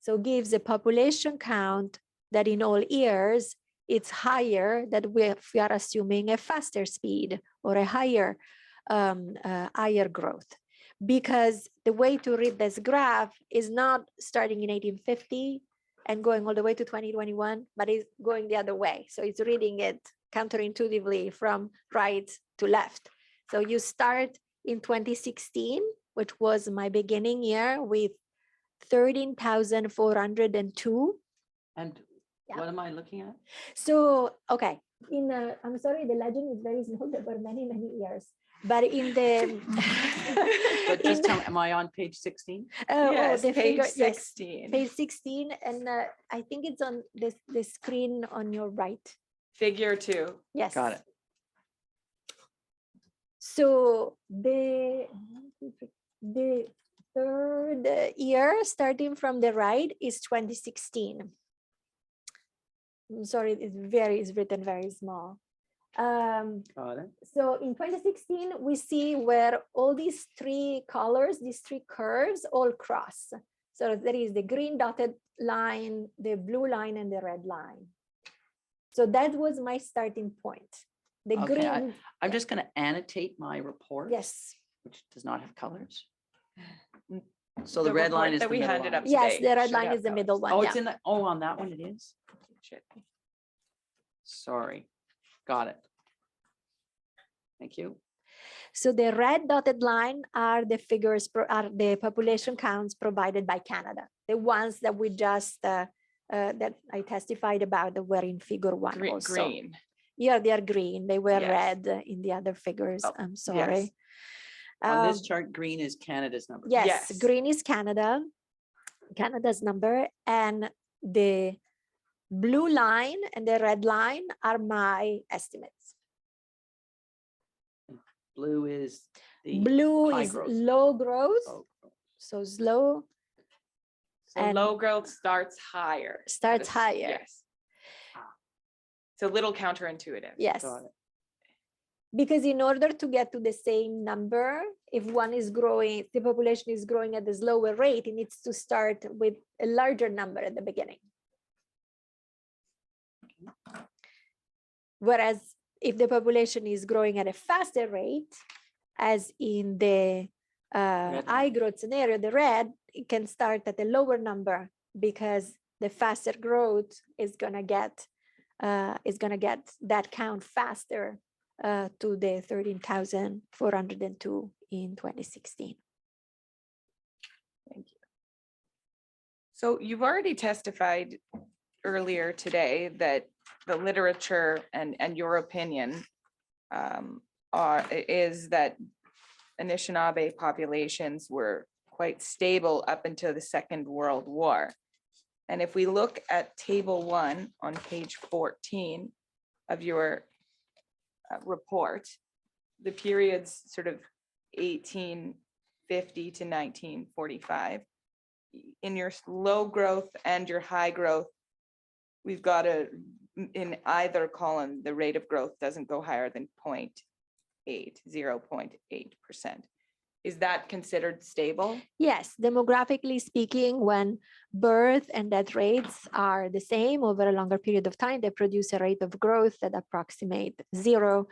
So gives a population count that in all years, it's higher that we are assuming a faster speed or a higher growth. Because the way to read this graph is not starting in 1850 and going all the way to 2021, but is going the other way. So it's reading it counterintuitively from right to left. So you start in 2016, which was my beginning year, with 13,402. And Yeah. what am I looking at? So, okay, I'm sorry, the legend is very small, there were many, many years. But in the. But in just the- tell me, am I on page 16? Yes, the page figure, yes, 16, page 16, and I think it's on the screen on your right. figure 2. Yes. Got it. So the third year, starting from the right, is 2016. I'm sorry, it's written very small. Got it. So in 2016, we see where all these three colors, these three curves all cross. So there is the green dotted line, the blue line, and the red line. So that was my starting point. The Okay, green, I'm just going to annotate my report. yes, Which does not have colors. So the The red line report is that the we middle handed line. up yes, today the red should line have is the colors. middle one. Oh, Yeah. it's in the, oh, on that one it is? Should be. Sorry. Got it. Thank you. So the red dotted line are the figures, are the population counts provided by Canada. The ones that we just, that I testified about that were in figure 1 also. Green. Yeah, they are green. They were Yes. red in the other figures. Oh, I'm sorry. On this Um, chart, green is Canada's number. yes, Yes. green is Canada, Canada's number, and the blue line and the red line are my estimates. Blue is the Blue high is growth. low growth, Oh, so slow. So And- low growth starts higher. Starts That is- higher. Yes. It's a little counterintuitive. Yes. got it. Because in order to get to the same number, if one is growing, the population is growing at a slower rate, it needs to start with a larger number at the beginning. Whereas if the population is growing at a faster rate, as in the Red high line. growth scenario, the red, it can start at a lower number because the faster growth is gonna get that count faster to the 13,402 in 2016. Thank you. So you've already testified earlier today that the literature and your opinion is that Anishinaabe populations were quite stable up until the Second World War. And if we look at table 1 on page 14 of your report, the periods sort of 1850 to 1945, in your low growth and your high growth, we've got in either column, the rate of growth doesn't go higher than 0.8%. Is that considered stable? Yes, demographically speaking, when birth and death rates are the same over a longer period of time, they produce a rate of growth that approximate 0.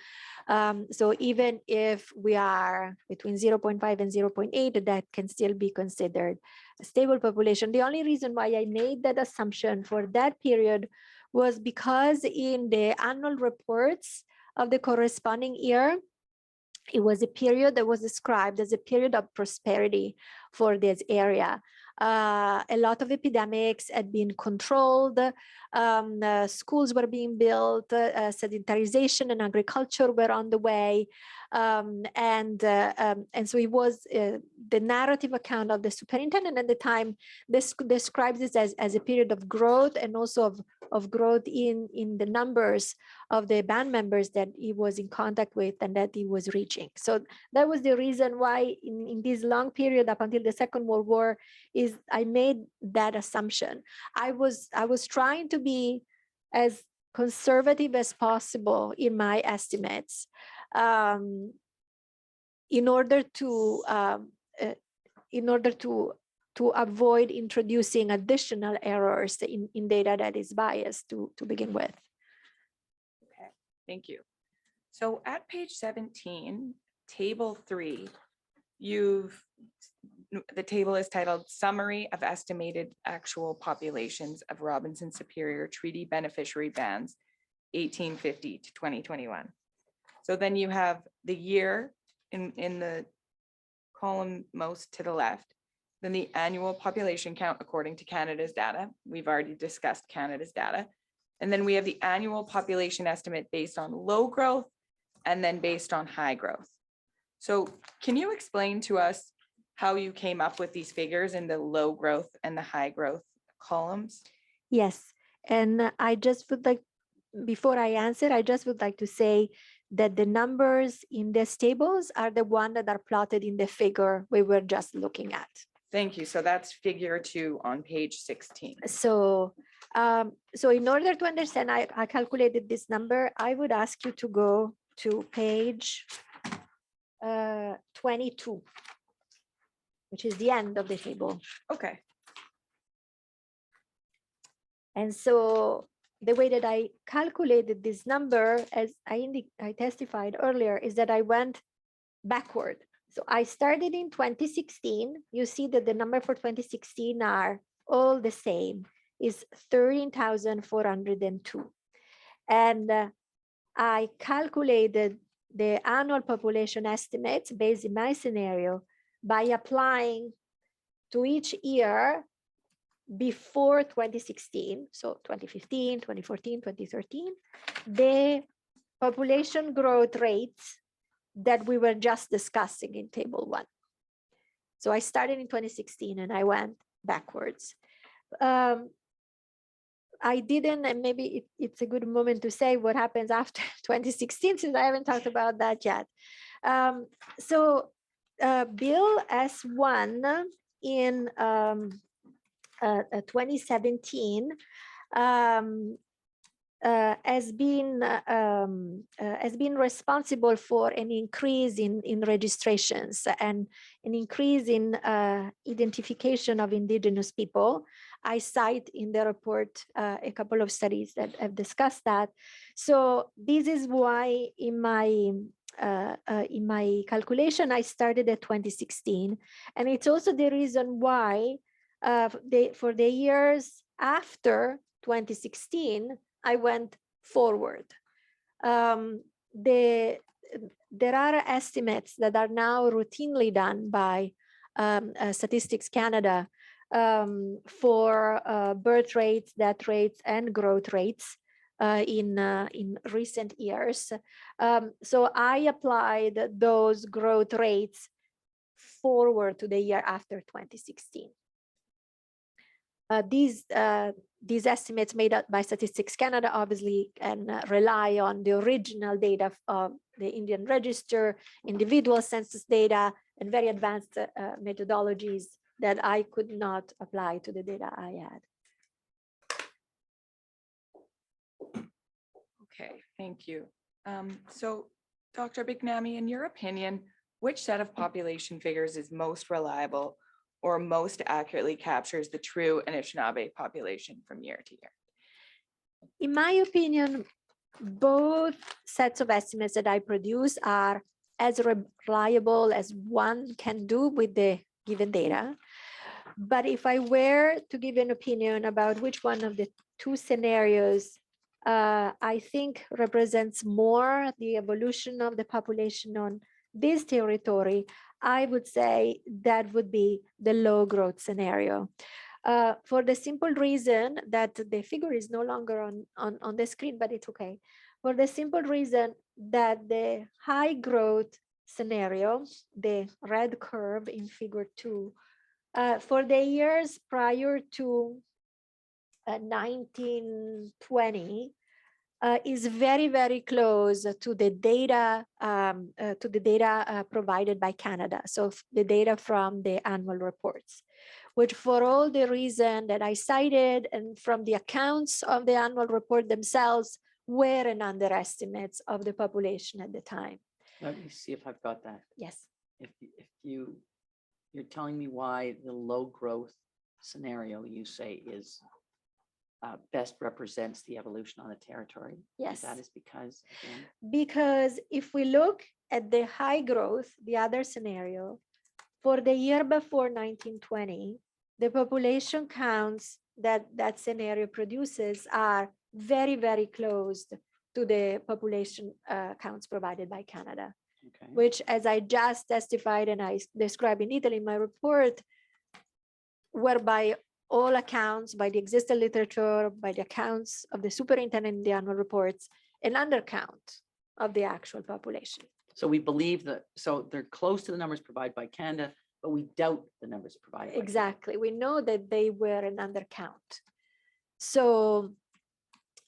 So even if we are between 0.5 and 0.8, that can still be considered a stable population. The only reason why I made that assumption for that period was because in the annual reports of the corresponding year, it was a period that was described as a period of prosperity for this area. A lot of epidemics had been controlled, schools were being built, sedentarization and agriculture were on the way. And so it was the narrative account of the superintendent at the time describes this as a period of growth and also of growth in the numbers of the band members that he was in contact with and that he was reaching. So that was the reason why in this long period up until the Second World War is I made that assumption. I was trying to be as conservative as possible in my estimates in order to avoid introducing additional errors in data that is biased to begin with. Okay, thank you. So at page 17, table 3, the table is titled Summary of Estimated Actual Populations of Robinson Superior Treaty Beneficiary Bands 1850 to 2021. So then you have the year in the column most to the left, then the annual population count according to Canada's data. We've already discussed Canada's data. And then we have the annual population estimate based on low growth and then based on high growth. So can you explain to us how you came up with these figures in the low growth and the high growth columns? Yes, and I just would like, before I answer, I just would like to say that the numbers in these tables are the one that are plotted in the figure we were just looking at. Thank you. So that's figure 2 on page 16. So, so in order to understand, I calculated this number. I would ask you to go to page 22, which is the end of the table. Okay. And so the way that I calculated this number, as I testified earlier, is that I went backward. So I started in 2016. You see that the number for 2016 are all the same, is 13,402. And I calculated the annual population estimates based in my scenario by applying to each year before 2016, so 2015, 2014, 2013, the population growth rates that we were just discussing in table 1. So I started in 2016 and I went backwards. I didn't, and maybe it's a good moment to say what happens after 2016, since I haven't talked about that yet. Bill S1 in 2017 has been responsible for an increase in registrations and an increase in identification of indigenous people. I cite in the report a couple of studies that have discussed that. So this is why in my calculation I started at 2016, and it's also the reason why for the years after 2016 I went forward. There are estimates that are now routinely done by Statistics Canada for birth rates, death rates, and growth rates in recent years. So I applied those growth rates forward to the year after 2016. These estimates made up by Statistics Canada obviously can rely on the original data of the Indian Register, individual census data, and very advanced methodologies that I could not apply to the data I had. Okay, thank you. So Dr. Bignami, in your opinion, which set of population figures is most reliable or most accurately captures the true Anishinaabe population from year to year? In my opinion, both sets of estimates that I produce are as reliable as one can do with the given data. But if I were to give an opinion about which one of the two scenarios I think represents more the evolution of the population on this territory, I would say that would be the low growth scenario. For the simple reason that the figure is no longer on the screen, but it's okay. For the simple reason that the high growth scenario, the red curve in figure 2, for the years prior to 1920, is very, very close to the data provided by Canada. So the data from the annual reports, which for all the reason that I cited and from the accounts of the annual report themselves were an underestimates of the population at the time. Let me see if I've got that. Yes. If you're telling me why the low growth scenario you say is best represents the evolution on the territory. Yes. That is because, again, Because if we look at the high growth, the other scenario, for the year before 1920, the population counts that that scenario produces are very, very close to the population counts provided by Canada, okay. which, as I just testified and I described in detail in my report, whereby all accounts by the existing literature, by the accounts of the superintendent in the annual reports, an undercount of the actual population. So we believe that, so they're close to the numbers provided by Canada, but we doubt the numbers provided. by Canada. Exactly. We know that they were an undercount. So,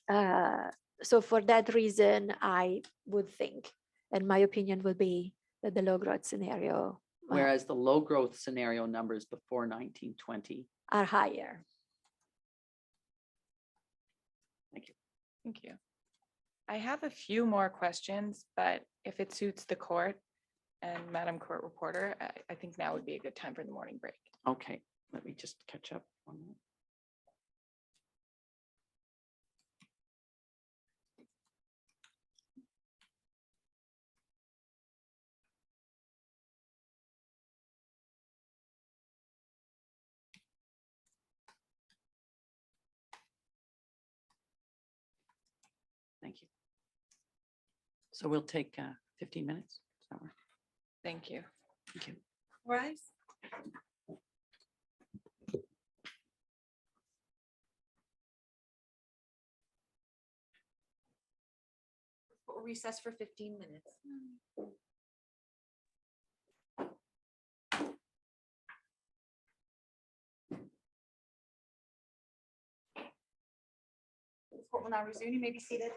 so for that reason, I would think, and my opinion would be that the low growth scenario Whereas the low growth scenario numbers before 1920. are higher. Thank you. I have a few more questions, but if it suits the court and Madam Court Reporter, I think now would be a good time for the morning break. Okay, let me just catch up. 1 minute. Thank you. So we'll take 15 minutes. Does that work? Thank you. Thank you. Rise. We'll recess for 15 minutes. The court will now resume. You may be seated.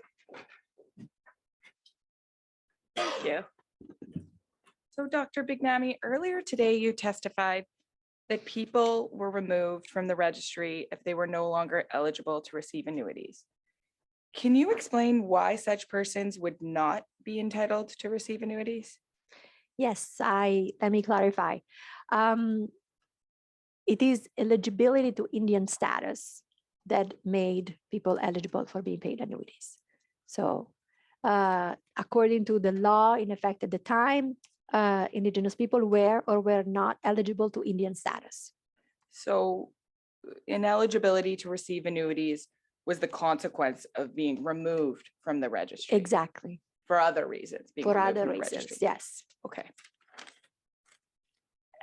Thank you. So Dr. Bignami, earlier today you testified that people were removed from the registry if they were no longer eligible to receive annuities. Can you explain why such persons would not be entitled to receive annuities? Yes, let me clarify. It is eligibility to Indian status that made people eligible for being paid annuities. So according to the law in effect at the time, Indigenous people were or were not eligible to Indian status. So ineligibility to receive annuities was the consequence of being removed from the registry. Exactly, For other reasons. being for removed other from the reasons, registry. yes. Okay.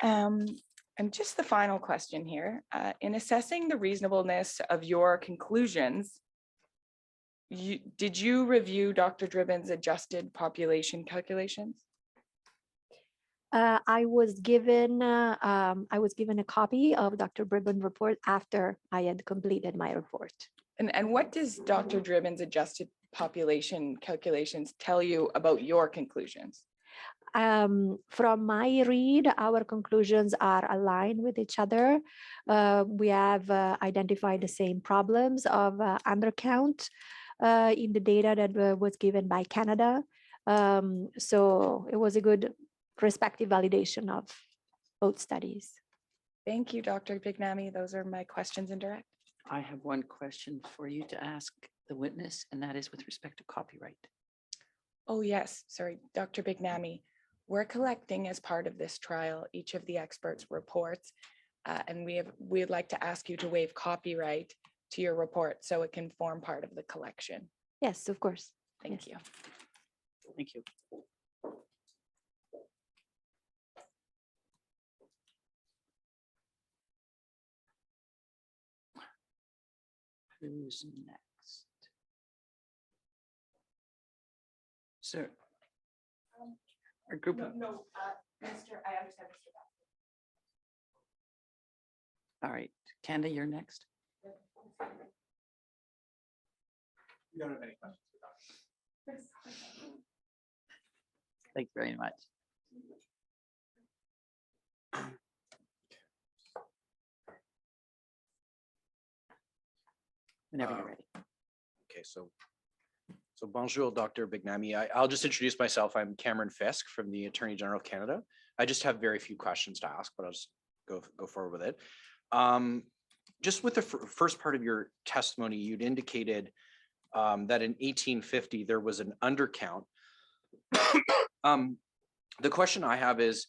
And just the final question here, in assessing the reasonableness of your conclusions, did you review Dr. Dribbin's adjusted population calculations? I was given a copy of Dr. Dribbin report after I had completed my report. And what does Dr. Dribbin's adjusted population calculations tell you about your conclusions? From my read, our conclusions are aligned with each other. We have identified the same problems of undercount in the data that was given by Canada. So it was a good respective validation of both studies. Thank you, Dr. Bignami. Those are my questions in direct. I have one question for you to ask the witness, and that is with respect to copyright. Oh, yes. Sorry, Dr. Bignami. We're collecting as part of this trial each of the experts' reports, and we'd like to ask you to waive copyright to your report so it can form part of the collection. Yes, of course. Thank you. Thank you. Who's next? Sir. Our group of, No, Mr. I understand, Mr. all right, Kanda, you're next. You don't have any questions? Thank you very much. Whenever you're ready. Okay, so bonjour, Dr. Bignami. I'll just introduce myself. I'm Cameron Fisk from the Attorney General of Canada. I just have very few questions to ask, but I'll just go forward with it. Just with the first part of your testimony, you'd indicated that in 1850 there was an undercount. The question I have is,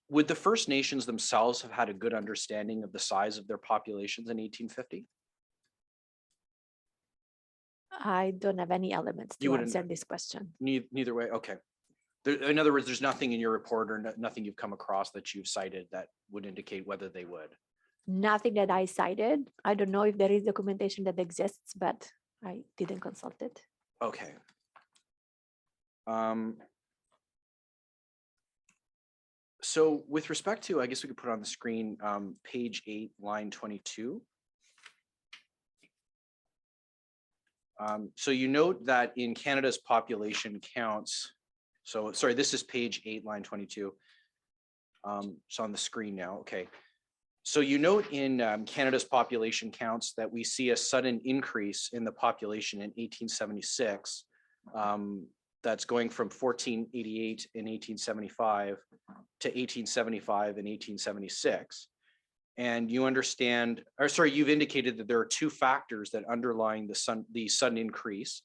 would the First Nations themselves have had a good understanding of the size of their populations in 1850? I don't have any elements You to wouldn't- answer this question. Neither way, okay. In other words, there's nothing in your report or nothing you've come across that you've cited that would indicate whether they would. Nothing that I cited. I don't know if there is documentation that exists, but I didn't consult it. Okay. So with respect to, I guess we could put on the screen, page 8, line 22. So you note that in Canada's population counts, so sorry, this is page 8, line 22. It's on the screen now, okay. So you note in Canada's population counts that we see a sudden increase in the population in 1876. That's going from 1488 in 1875 to 1875 and 1876. And you understand, or sorry, you've indicated that there are two factors that underlying the sudden increase.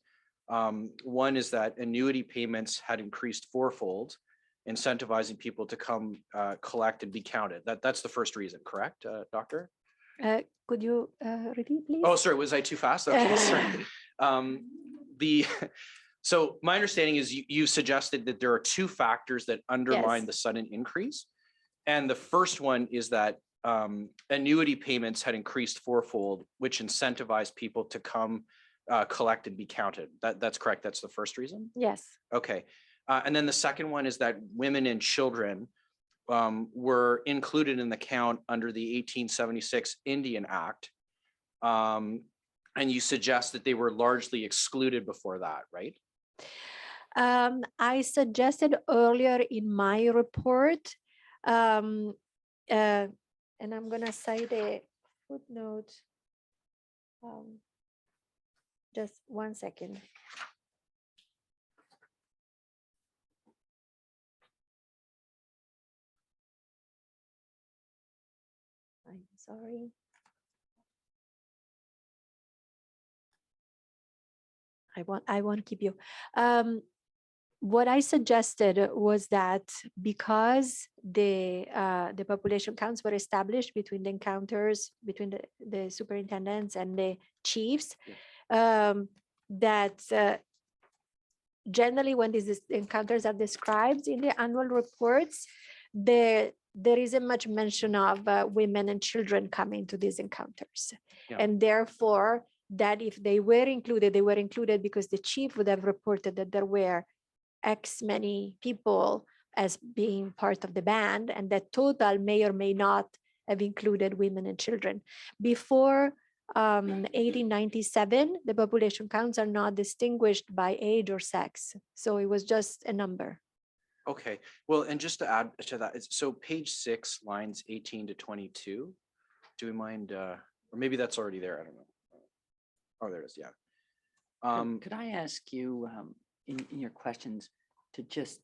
One is that annuity payments had increased fourfold, incentivizing people to come collect and be counted. That's the first reason, correct, Doctor? Could you repeat, please? Oh, sorry, was I too fast? Okay, sorry. So my understanding is you suggested that there are two factors that underline Yes. the sudden increase. And the first one is that annuity payments had increased fourfold, which incentivized people to come collect and be counted. That's correct. That's the first reason. Yes. Okay. And then the second one is that women and children were included in the count under the 1876 Indian Act. And you suggest that they were largely excluded before that, right? I suggested earlier in my report, and I'm gonna cite a footnote. Just 1 second. I'm sorry. I won't keep you. What I suggested was that because the population counts were established between the encounters, between the superintendents and the chiefs, that generally when these encounters are described in the annual reports, there isn't much mention of women and children coming to these encounters. Yeah. And therefore, that if they were included because the chief would have reported that there were X many people as being part of the band, and that total may or may not have included women and children. Before 1897, the population counts are not distinguished by age or sex. So it was just a number. Okay, well, and just to add to that, so page 6, lines 18 to 22, do we mind, or maybe that's already there, I don't know. Oh, there it is, yeah. Could I ask you in your questions to just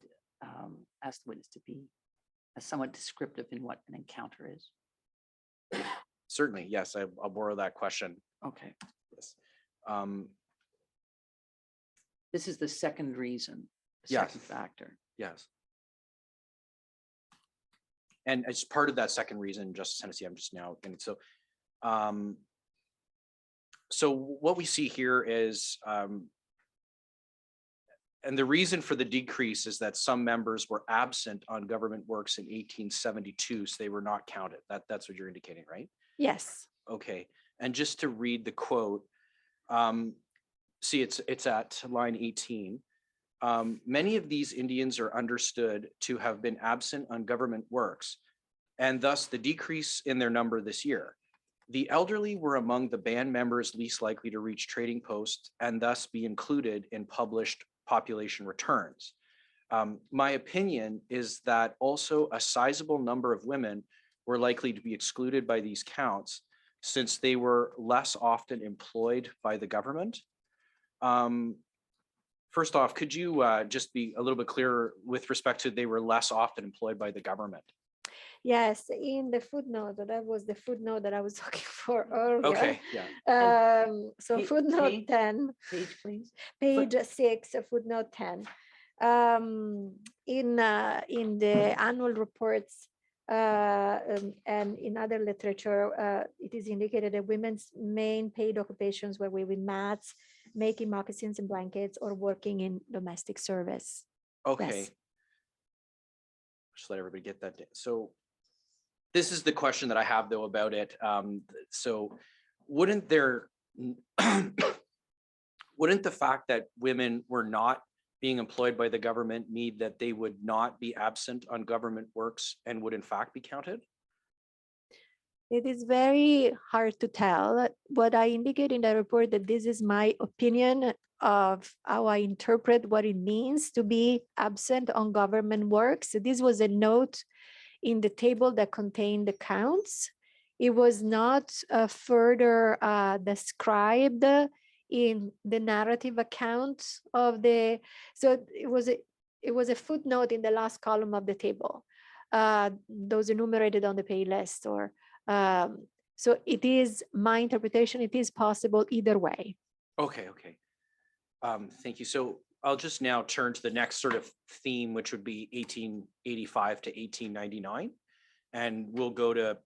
ask the witness to be somewhat descriptive in what an encounter is? Certainly, yes, I'll borrow that question. Okay, Yes. this is the second reason, the Yes. second factor. Yes. And as part of that second reason, Justice Hennessy, I'm just now, and so, so what we see here is, and the reason for the decrease is that some members were absent on government works in 1872, so they were not counted. That's what you're indicating, right? Yes. Okay, and just to read the quote, see, it's at line 18. Many of these Indians are understood to have been absent on government works, and thus the decrease in their number this year. The elderly were among the band members least likely to reach trading posts and thus be included in published population returns. My opinion is that also a sizable number of women were likely to be excluded by these counts since they were less often employed by the government. First off, could you just be a little bit clearer with respect to they were less often employed by the government? Yes, in the footnote, that was the footnote that I was looking for earlier. Okay, yeah. So footnote page- 10, Page, please. page 6, footnote 10. In the annual reports and in other literature, it is indicated that women's main paid occupations were weaving mats, making moccasins and blankets, or working in domestic service. Okay. Yes. Just let everybody get that. So this is the question that I have though about it. So wouldn't there, wouldn't the fact that women were not being employed by the government mean that they would not be absent on government works and would in fact be counted? It is very hard to tell. What I indicate in the report that this is my opinion of how I interpret what it means to be absent on government works. So this was a note in the table that contained the counts. It was not further described in the narrative account of the, so it was a footnote in the last column of the table. Those enumerated on the pay list or so it is my interpretation, it is possible either way. Okay, okay. Thank you. So I'll just now turn to the next sort of theme, which would be 1885 to 1899. And we'll go to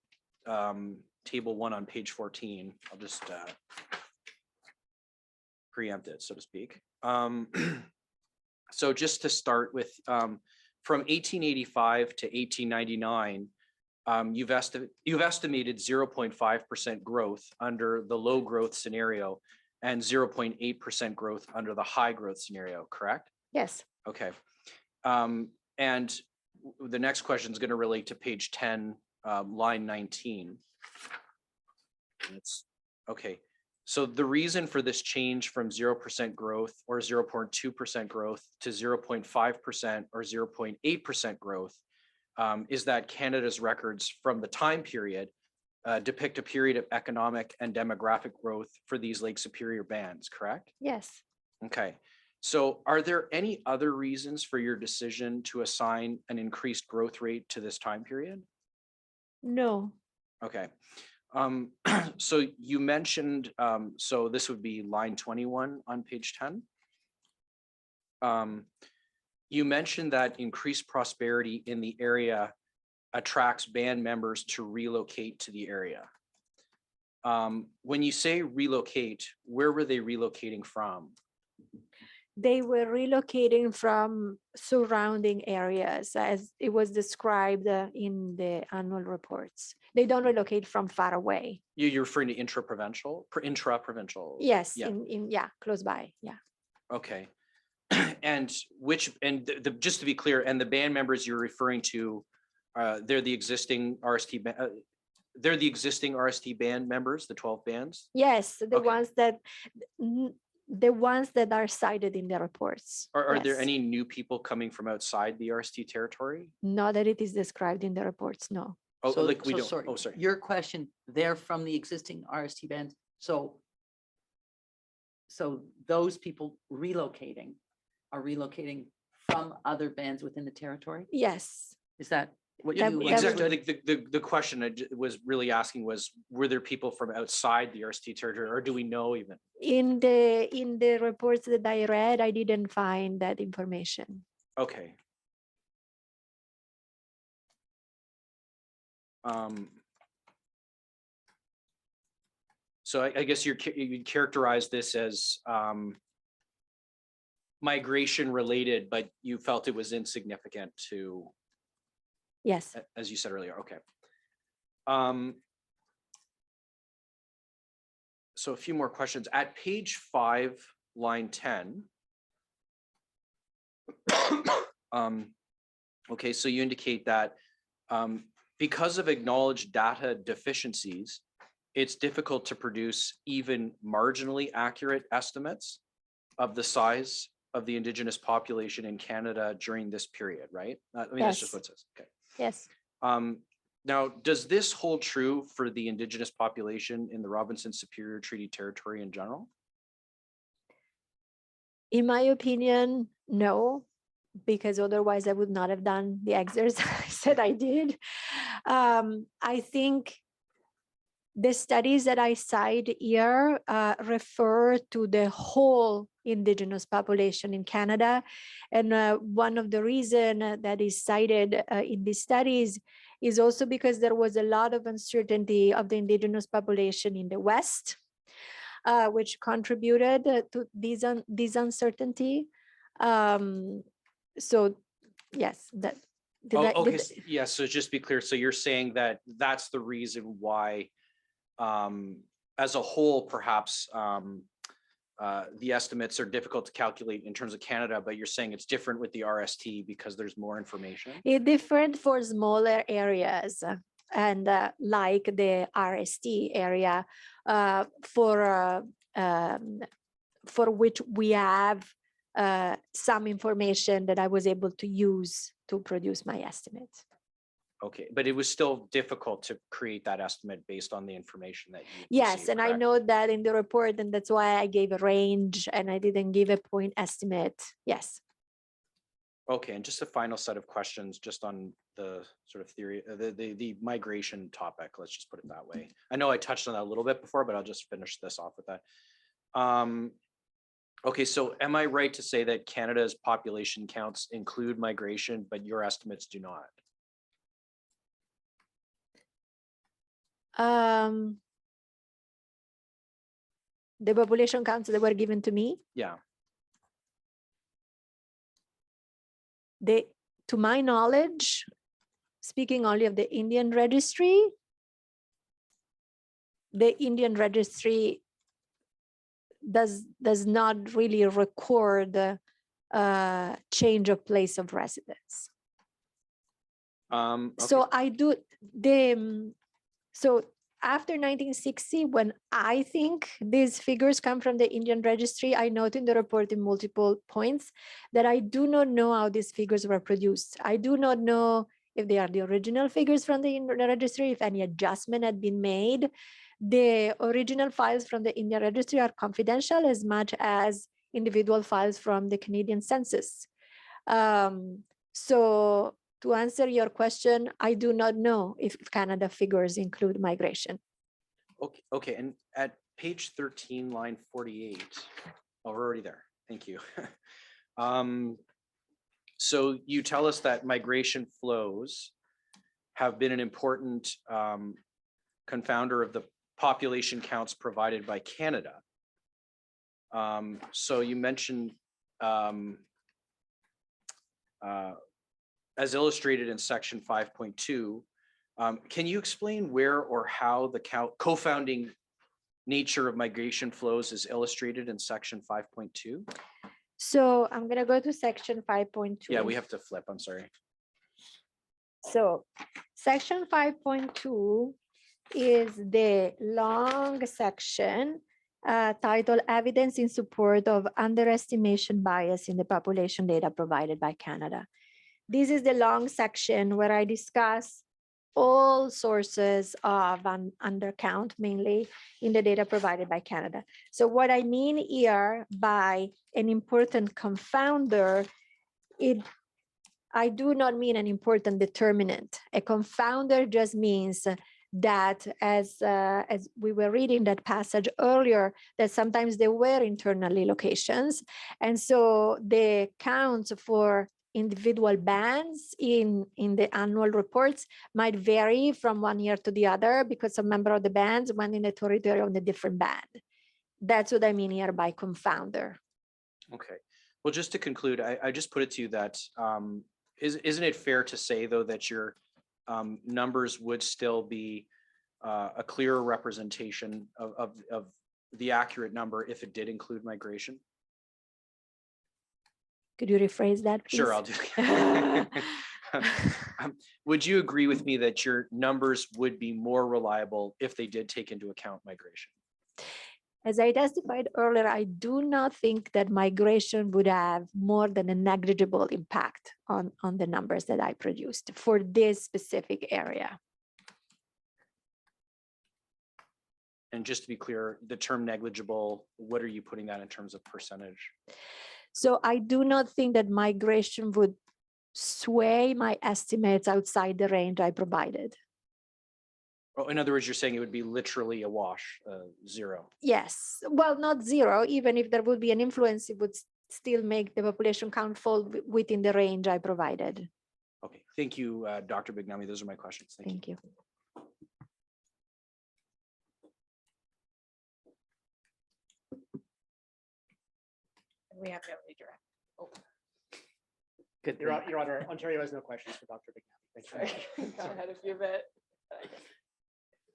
table 1 on page 14. I'll just preempt it, so to speak. So just to start with, from 1885 to 1899, you've estimated 0.5% growth under the low growth scenario and 0.8% growth under the high growth scenario, correct? Yes. Okay. And the next question is going to relate to page 10, line 19. Okay. So the reason for this change from 0% growth or 0.2% growth to 0.5% or 0.8% growth is that Canada's records from the time period depict a period of economic and demographic growth for these Lake Superior bands, correct? Yes. Okay. So are there any other reasons for your decision to assign an increased growth rate to this time period? No. Okay. So you mentioned, so this would be line 21 on page 10. You mentioned that increased prosperity in the area attracts band members to relocate to the area. When you say relocate, where were they relocating from? They were relocating from surrounding areas as it was described in the annual reports. They don't relocate from far away. You're referring to intra-provincial? Intra-provincial? Yes, Yeah. yeah, close by, yeah. Okay. And just to be clear, and the band members you're referring to, they're the existing RST, they're the existing RST band members, the 12 bands? Yes, the Okay. ones that are cited in the reports. Are there Yes. any new people coming from outside the RST territory? Not that it is described in the reports, no. Oh, So- like we so don't, sorry, oh, sorry. Your question, they're from the existing RST bands, so those people relocating are relocating from other bands within the territory? Yes, Is that what That- you that Exactly. understood? The question I was really asking was, were there people from outside the RST territory, or do we know even? in the reports that I read, I didn't find that information. Okay. So I guess you characterize this as migration related, but you felt it was insignificant to, Yes. as you said earlier. Okay. So a few more questions. At page 5, line 10. Okay, so you indicate that because of acknowledged data deficiencies, it's difficult to produce even marginally accurate estimates of the size of the Indigenous population in Canada during this period, right? I mean, that's just Yes. what it says. Okay. Yes. Now, does this hold true for the Indigenous population in the Robinson Superior Treaty Territory in general? In my opinion, no, because otherwise I would not have done the exercise that I did. I think the studies that I cite here refer to the whole Indigenous population in Canada. And one of the reasons that is cited in these studies is also because there was a lot of uncertainty of the Indigenous population in the West, which contributed to this uncertainty. So yes, that. Okay, yeah, so just to be clear, so you're saying that that's the reason why, as a whole, perhaps the estimates are difficult to calculate in terms of Canada, but you're saying it's different with the RST because there's more information? It different for smaller areas and like the RST area for which we have some information that I was able to use to produce my estimate. Okay, but it was still difficult to create that estimate based on the information that you Yes, received, and I correct? know that in the report, and that's why I gave a range and I didn't give a point estimate. Yes. Okay, and just a final set of questions just on the sort of theory, the migration topic, let's just put it that way. I know I touched on that a little bit before, but I'll just finish this off with that. Okay, so am I right to say that Canada's population counts include migration, but your estimates do not? The population counts that were given to me, Yeah, to my knowledge, speaking only of the Indian registry, the Indian registry does not really record change of place of residence. okay. So I do so after 1960, when I think these figures come from the Indian registry, I note in the report in multiple points that I do not know how these figures were produced. I do not know if they are the original figures from the Indian registry, if any adjustment had been made. The original files from the Indian registry are confidential as much as individual files from the Canadian census. So to answer your question, I do not know if Canada figures include migration. Okay, and at page 13, line 48, oh, we're already there. Thank you. So you tell us that migration flows have been an important confounder of the population counts provided by Canada. So you mentioned as illustrated in section 5.2, can you explain where or how the co-founding nature of migration flows is illustrated in section 5.2? So I'm going to go to section 5.2. Yeah, we have to flip, I'm sorry. So section 5.2 is the long section titled Evidence in Support of Underestimation Bias in the Population Data Provided by Canada. This is the long section where I discuss all sources of undercount, mainly in the data provided by Canada. So what I mean here by an important confounder, I do not mean an important determinant. A confounder just means that as we were reading that passage earlier, that sometimes there were internal locations. And so the counts for individual bands in the annual reports might vary from one year to the other because a member of the bands went in a territory on a different band. That's what I mean here by confounder. Okay, well, just to conclude, I just put it to you that isn't it fair to say though that your numbers would still be a clearer representation of the accurate number if it did include migration? Could you rephrase that, please? Sure, I'll do. Would you agree with me that your numbers would be more reliable if they did take into account migration? As I testified earlier, I do not think that migration would have more than a negligible impact on the numbers that I produced for this specific area. And just to be clear, the term negligible, what are you putting that in terms of percentage? So I do not think that migration would sway my estimates outside the range I provided. Oh, in other words, you're saying it would be literally a wash, zero. Yes, well, not zero. Even if there would be an influence, it would still make the population count fall within the range I provided. Okay, thank you, Dr. Bignami. Those are my questions. Thank you. We have no redirect. Good. Your Honor, Ontario has no questions for Dr. Bignami. Thank you. Go ahead if you bit.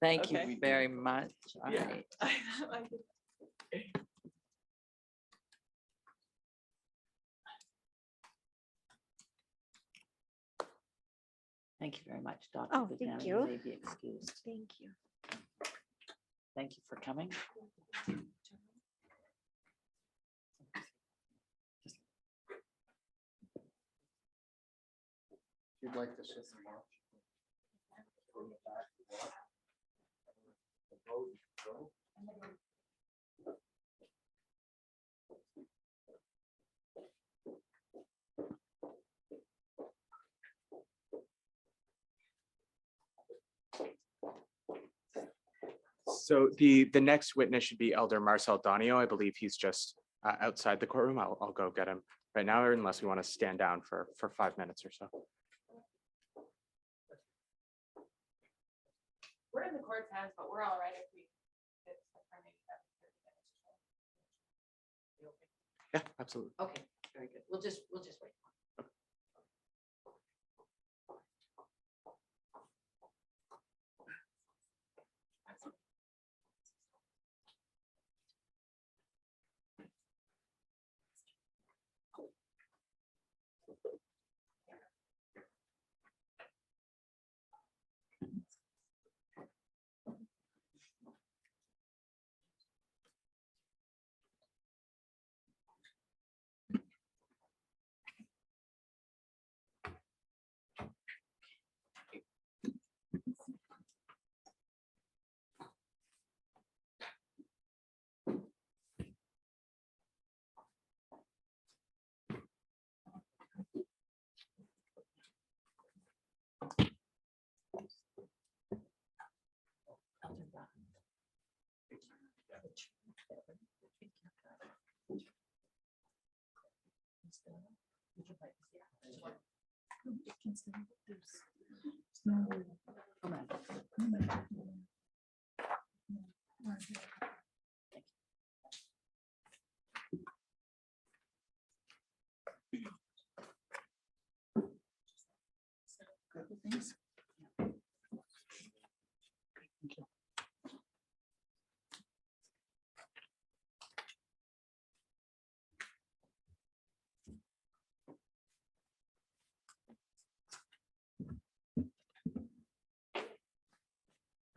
Thank Okay. you very much. Yeah. Thank you very much, Dr. Oh, thank Bignami. you. May be excused. Thank you. Thank you for coming. You'd like to sit more. So the next witness should be Elder Marcel Donio. I believe he's just outside the courtroom. I'll go get him right now, unless we want to stand down for 5 minutes or so. We're in the court's hands, but we're all right if we. Yeah, absolutely. Okay, very good. We'll just wait.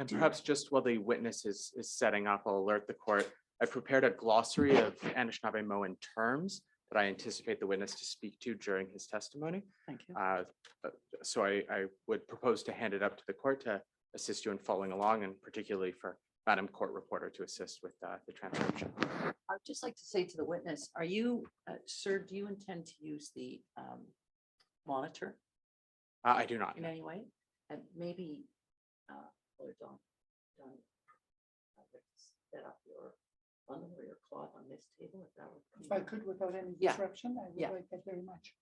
And perhaps just while the witness is setting up, I'll alert the court. I prepared a glossary of Anishinaabemowin terms that I anticipate the witness to speak to during his testimony. Thank you. So I would propose to hand it up to the court to assist you in following along, and particularly for Madam Court Reporter to assist with the transcription. I'd just like to say to the witness, are you, sir, do you intend to use the monitor I do not. in any way? And maybe, or don't set up your bundle or your cloth on this table, if that would. If I could, without any Yeah. disruption, I Yeah. would like that very much.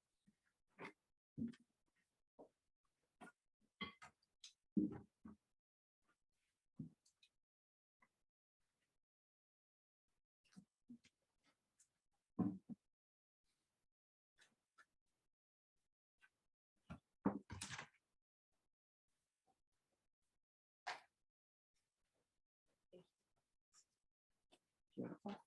Beautiful.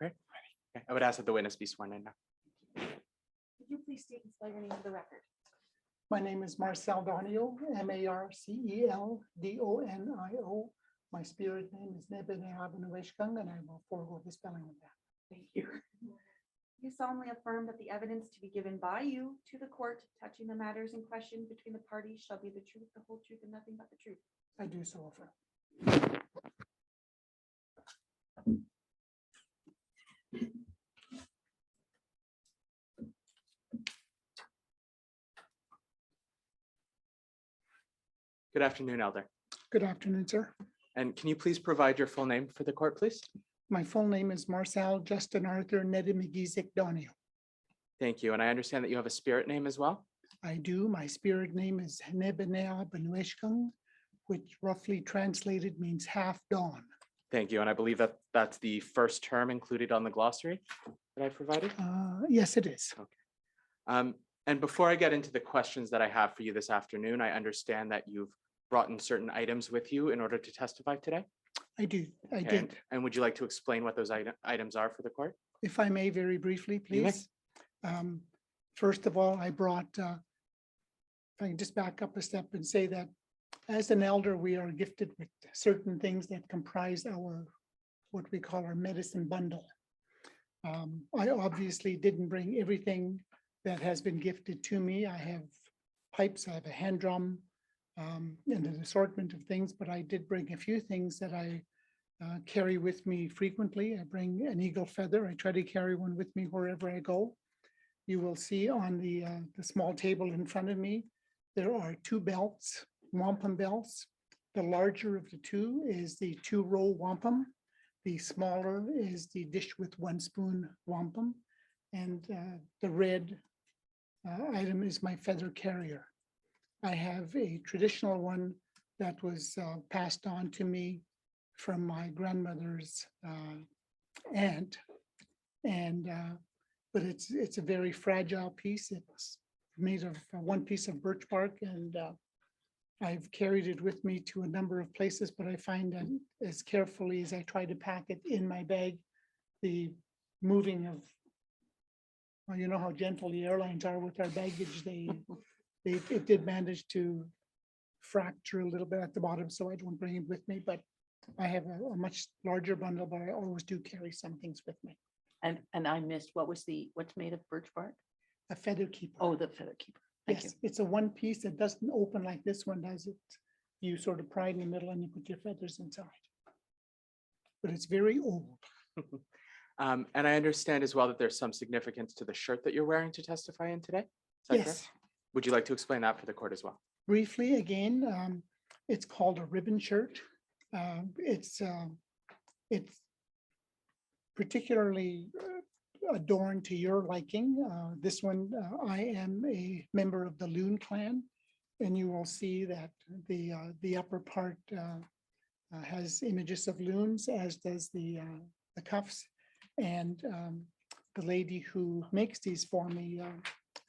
Okay. I would ask that the witness be sworn in now. Could you please state and spell your name for the record? My name is Marcel Donio, MARCELDONIO. My spirit name is Nebenehabenwishkung, and I will forego the spelling of that. Thank you. You solemnly affirm that the evidence to be given by you to the court touching the matters in question between the parties shall be the truth, the whole truth, and nothing but the truth. I do so affirm. Good afternoon, Elder. Good afternoon, sir. And can you please provide your full name for the court, please? My full name is Marcel Justin Arthur Nedimigizik Donio. Thank you. And I understand that you have a spirit name as well. I do. My spirit name is Nebenea Benueshkung, which roughly translated means half dawn. Thank you. And I believe that that's the first term included on the glossary that I provided. Yes, it is. And before I get into the questions that I have for you this afternoon, I understand that you've brought in certain items with you in order to testify today. I do. I Okay, did. And would you like to explain what those items are for the court? If I may, very briefly, You may. please. First of all, I brought, if I can just back up a step and say that as an elder, we are gifted with certain things that comprise our, what we call our medicine bundle. I obviously didn't bring everything that has been gifted to me. I have pipes, I have a hand drum, and an assortment of things, but I did bring a few things that I carry with me frequently. I bring an eagle feather. I try to carry one with me wherever I go. You will see on the small table in front of me, there are two belts, wampum belts. The larger of the two is the 2-row wampum. The smaller is the dish with 1 spoon wampum. And the red item is my feather carrier. I have a traditional one that was passed on to me from my grandmother's aunt. And but it's a very fragile piece. It's made of 1 piece of birch bark, and I've carried it with me to a number of places, but I find that as carefully as I try to pack it in my bag, the moving of, well, you know how gentle the airlines are with our baggage. It did manage to fracture a little bit at the bottom, so I don't bring it with me, but I have a much larger bundle, but I always do carry some things with me. And I missed, what's made of birch bark? A feather keeper. Oh, the feather keeper. Thank you. Yes, it's a 1 piece that doesn't open like this one does. It, you sort of pry in the middle and you put your feathers inside. But it's very old. And I understand as well that there's some significance to the shirt that you're wearing to testify in today. Is that correct? Yes, Would you like to explain that for the court as well? briefly again, it's called a ribbon shirt. It's particularly adorned to your liking. This one, I am a member of the Loon clan, and you will see that the upper part has images of loons, as does the cuffs. And the lady who makes these for me,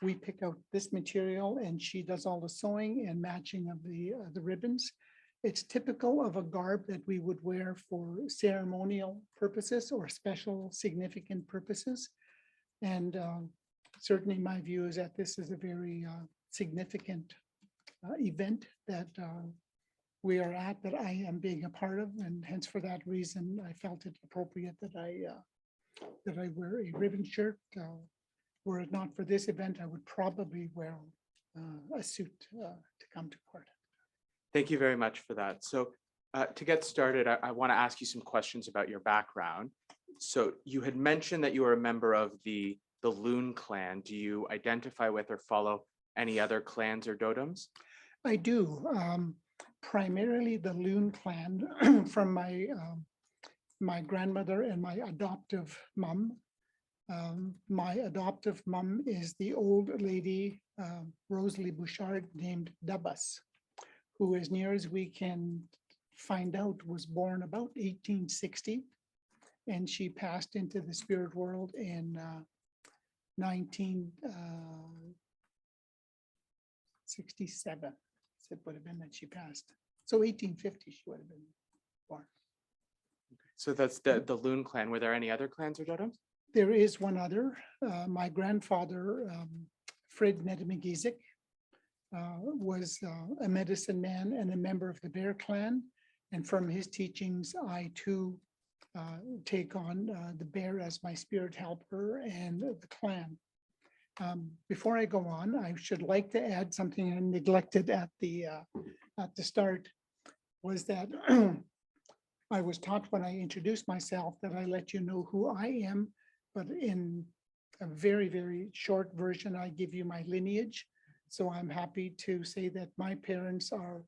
we pick out this material, and she does all the sewing and matching of the ribbons. It's typical of a garb that we would wear for ceremonial purposes or special significant purposes. And certainly my view is that this is a very significant event that we are at, that I am being a part of. And hence for that reason, I felt it appropriate that I wear a ribbon shirt. Were it not for this event, I would probably wear a suit to come to court. Thank you very much for that. So to get started, I want to ask you some questions about your background. So you had mentioned that you were a member of the Loon clan. Do you identify with or follow any other clans or dodoms? I do. Primarily the Loon clan from my grandmother and my adoptive mom. My adoptive mom is the old lady, Rosalie Bouchard, named Dabas, who, as near as we can find out, was born about 1860. And she passed into the spirit world in 1967. It would have been that she passed. So 1850 she would have been born. So that's the Loon clan. Were there any other clans or dodoms? There is one other. My grandfather, Fred Nedimigizik, was a medicine man and a member of the Bear Clan. And from his teachings, I too take on the bear as my spirit helper and the clan. Before I go on, I should like to add something I neglected at the start, was that I was taught when I introduced myself that I let you know who I am, but in a very, very short version, I give you my lineage. So I'm happy to say that my parents are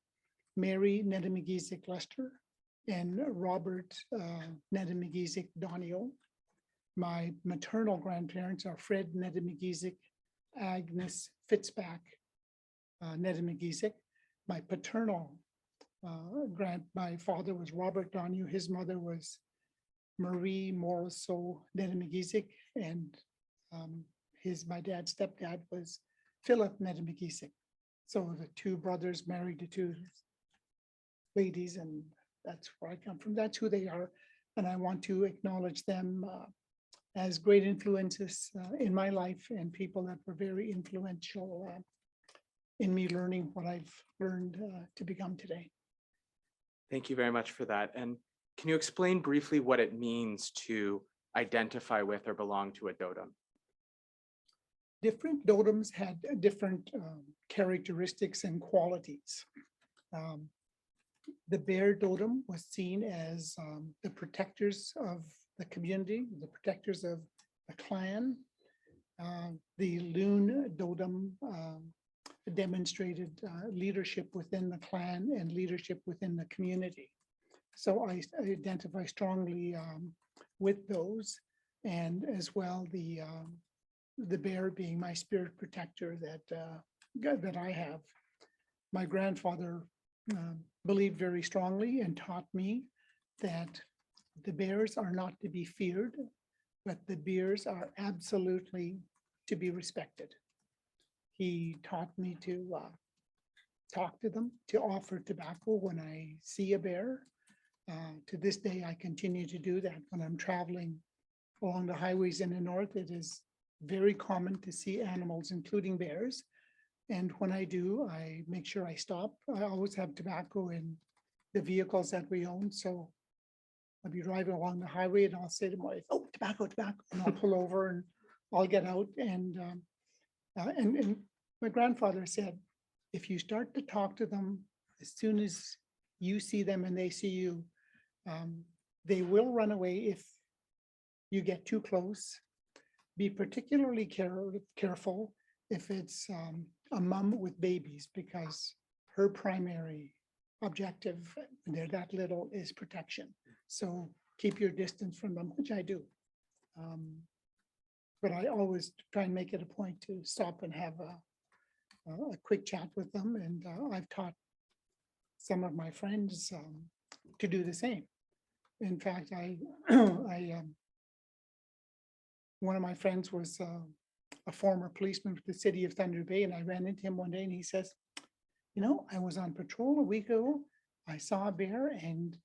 Mary Nedimigizik Lester and Robert Nedimigizik Donio. My maternal grandparents are Fred Nedimigizik, Agnes Fitzpack, Nedimigizik. My paternal my father was Robert Donahue. His mother was Marie Morisseau Nedimigizik, and my dad's stepdad was Philip Nedimigizik. So the two brothers married to two ladies, and that's where I come from. That's who they are. And I want to acknowledge them as great influences in my life and people that were very influential in me learning what I've learned to become today. Thank you very much for that. And can you explain briefly what it means to identify with or belong to a Dotem? Different Dotems had different characteristics and qualities. The Bear Dotem was seen as the protectors of the community, the protectors of the clan. The Loon Dotem demonstrated leadership within the clan and leadership within the community. So I identify strongly with those, and as well the bear being my spirit protector that I have. My grandfather believed very strongly and taught me that the bears are not to be feared, but the bears are absolutely to be respected. He taught me to talk to them, to offer tobacco when I see a bear. To this day, I continue to do that when I'm traveling along the highways in the north. It is very common to see animals, including bears. And when I do, I make sure I stop. I always have tobacco in the vehicles that we own. So I'll be driving along the highway and I'll say to my wife, "Oh, tobacco, tobacco," and I'll pull over and I'll get out. And my grandfather said, if you start to talk to them, as soon as you see them and they see you, they will run away if you get too close. Be particularly careful if it's a mom with babies, because her primary objective when they're that little is protection. So keep your distance from them, which I do. But I always try and make it a point to stop and have a quick chat with them. And I've taught some of my friends to do the same. In fact, one of my friends was a former policeman with the city of Thunder Bay, and I ran into him one day and he says, "You know, I was on patrol a week ago. I saw a bear and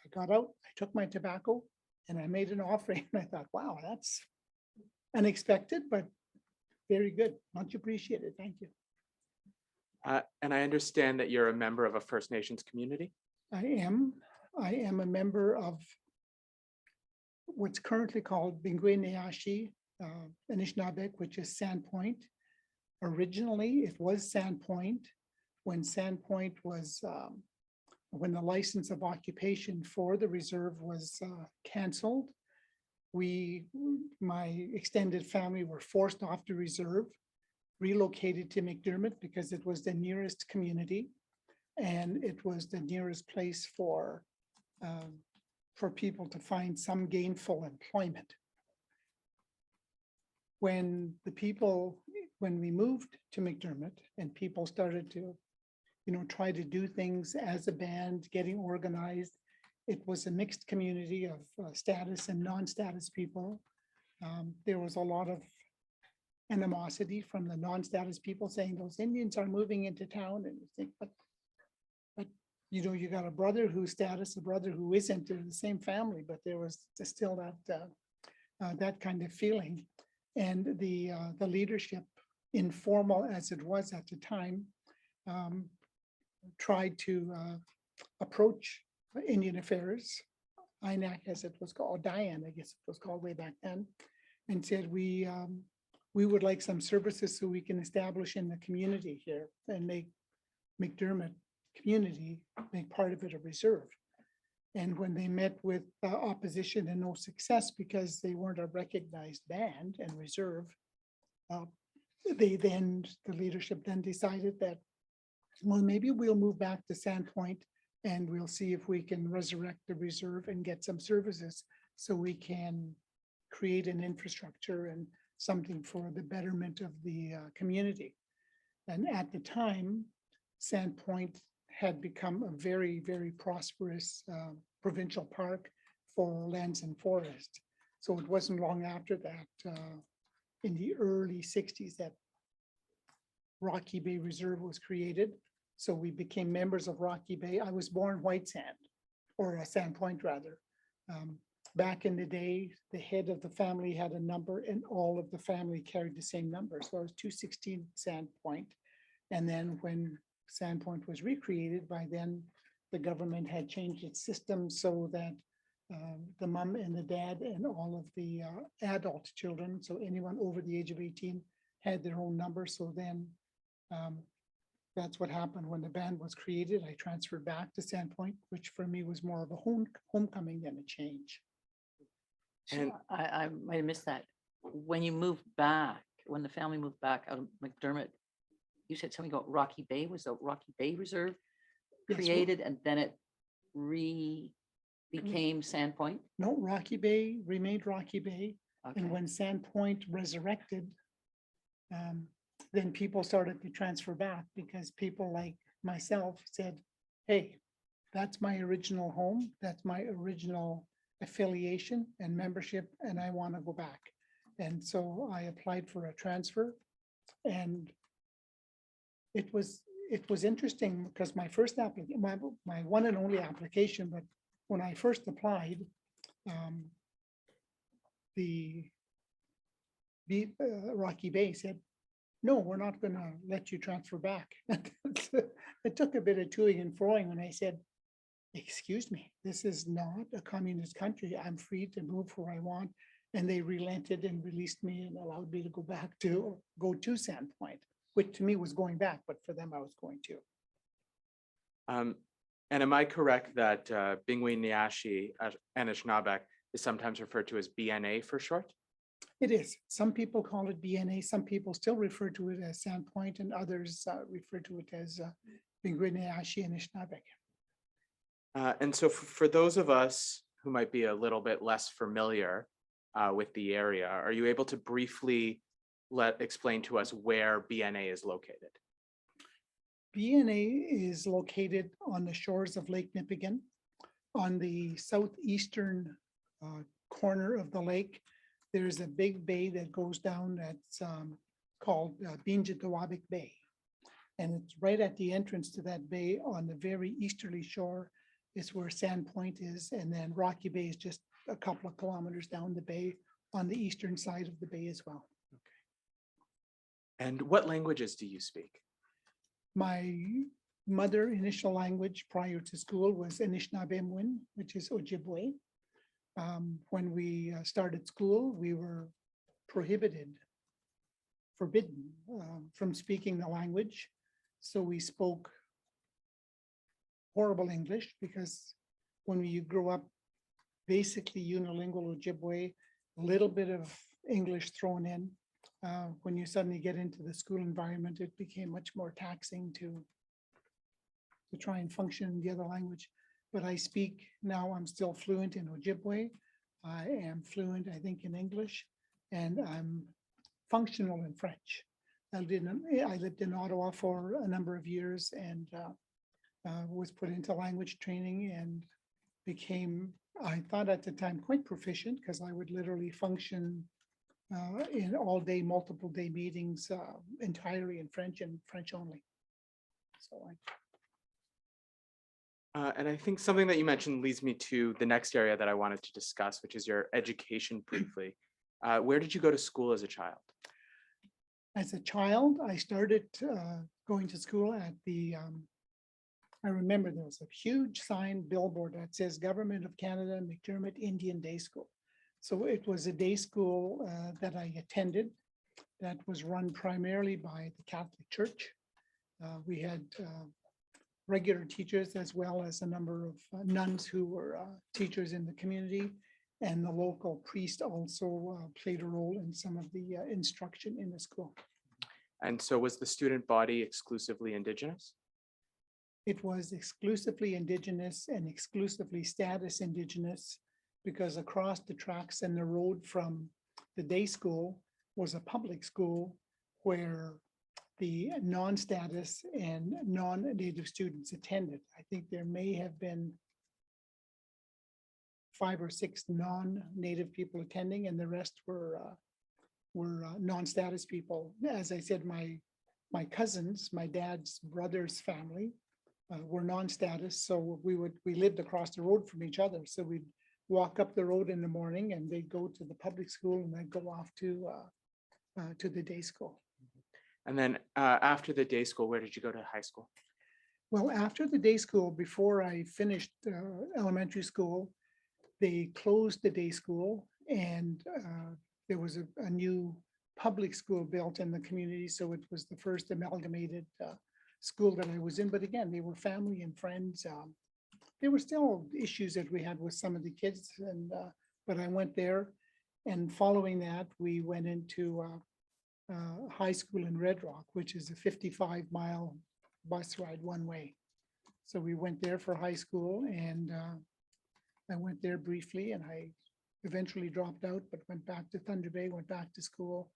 I got out, I took my tobacco and I made an offering." And I thought, wow, that's unexpected, but very good. Much appreciated. Thank you. And I understand that you're a member of a First Nations community. I am a member of what's currently called Bingwe-Neashi Anishinaabeg, which is Sandpoint. Originally, it was Sandpoint. When Sandpoint was, when the license of occupation for the reserve was canceled, my extended family were forced off the reserve, relocated to McDermott because it was the nearest community and it was the nearest place for people to find some gainful employment. When we moved to McDermott and people started to, try to do things as a band, getting organized, it was a mixed community of status and non-status people. There was a lot of animosity from the non-status people saying those Indians are moving into town, and you think, but you got a brother who's status, a brother who isn't, they're the same family, but there was still that kind of feeling. And the leadership, informal as it was at the time, tried to approach Indian Affairs, INAC as it was called, Diane, I guess it was called way back then, and said, we would like some services so we can establish in the community here and make McDermott community, make part of it a reserve. And when they met with opposition and no success because they weren't a recognized band and reserve, the leadership then decided that, well, maybe we'll move back to Sandpoint and we'll see if we can resurrect the reserve and get some services so we can create an infrastructure and something for the betterment of the community. And at the time, Sandpoint had become a very, very prosperous provincial park for lands and forest. So it wasn't long after that, in the early 60s, that Rocky Bay Reserve was created. So we became members of Rocky Bay. I was born White Sand, or Sandpoint rather. Back in the day, the head of the family had a number and all of the family carried the same number. So I was 216 Sandpoint. And then when Sandpoint was recreated, by then the government had changed its system so that the mom and the dad and all of the adult children, so anyone over the age of 18 had their own number. So then that's what happened when the band was created. I transferred back to Sandpoint, which for me was more of a homecoming than a change. And- I might have missed that. When you moved back, when the family moved back out of McDermott, you said something about Rocky Bay. Was the Rocky Bay Reserve Yes, well- created and then it became Sandpoint? No, Rocky Bay remained Rocky Bay. Okay. And when Sandpoint resurrected, then people started to transfer back because people like myself said, hey, that's my original home. That's my original affiliation and membership, and I want to go back. And so I applied for a transfer, and it was interesting because my first application, my one and only application, but when I first applied, Rocky Bay said, no, we're not going to let you transfer back. It took a bit of toing and froing when I said, excuse me, this is not a communist country. I'm free to move where I want. And they relented and released me and allowed me to go to Sandpoint, which to me was going back, but for them, I was going to. And am I correct that Bingwi Niashi Anishinaabe is sometimes referred to as BNA for short? It is. Some people call it BNA. Some people still refer to it as Sandpoint, and others refer to it as Bingwi Niashi Anishinaabe. And so for those of us who might be a little bit less familiar with the area, are you able to briefly explain to us where BNA is located? BNA is located on the shores of Lake Nipigon, on the southeastern corner of the lake. There's a big bay that goes down that's called Binjitawabik Bay. And it's right at the entrance to that bay on the very easterly shore is where Sandpoint is. And then Rocky Bay is just a couple of kilometers down the bay on the eastern side of the bay as well. And what languages do you speak? My mother initial language prior to school was Anishinaabemowin, which is Ojibwe. When we started school, we were forbidden from speaking the language. So we spoke horrible English because when you grow up basically unilingual Ojibwe, a little bit of English thrown in. When you suddenly get into the school environment, it became much more taxing to try and function in the other language. But I speak now, I'm still fluent in Ojibwe. I am fluent, I think, in English, and I'm functional in French. I lived in Ottawa for a number of years and was put into language training and became, I thought at the time, quite proficient because I would literally function in all day, multiple day meetings entirely in French and French only. So And I think something that you mentioned leads me to the next area that I wanted to discuss, which is your education briefly. Where did you go to school as a child? as a child, I started going to school at the, I remember there was a huge sign billboard that says Government of Canada McDermott Indian Day School. So it was a day school that I attended that was run primarily by the Catholic Church. We had regular teachers as well as a number of nuns who were teachers in the community. And the local priest also played a role in some of the instruction in the school. And so was the student body exclusively Indigenous? It was exclusively Indigenous and exclusively status Indigenous because across the tracks and the road from the day school was a public school where the non-status and non-native students attended. I think there may have been 5 or 6 non-native people attending, and the rest were non-status people. As I said, my cousins, my dad's brother's family were non-status, so we lived across the road from each other. So we'd walk up the road in the morning, and they'd go to the public school, and I'd go off to the day school. And then after the day school, where did you go to high school? Well, after the day school, before I finished elementary school, they closed the day school, and there was a new public school built in the community. So it was the first amalgamated school that I was in. But again, they were family and friends. There were still issues that we had with some of the kids, and but I went there. And following that, we went into high school in Red Rock, which is a 55-mile bus ride one way. So we went there for high school, and I went there briefly, and I eventually dropped out, but went back to Thunder Bay, went back to school,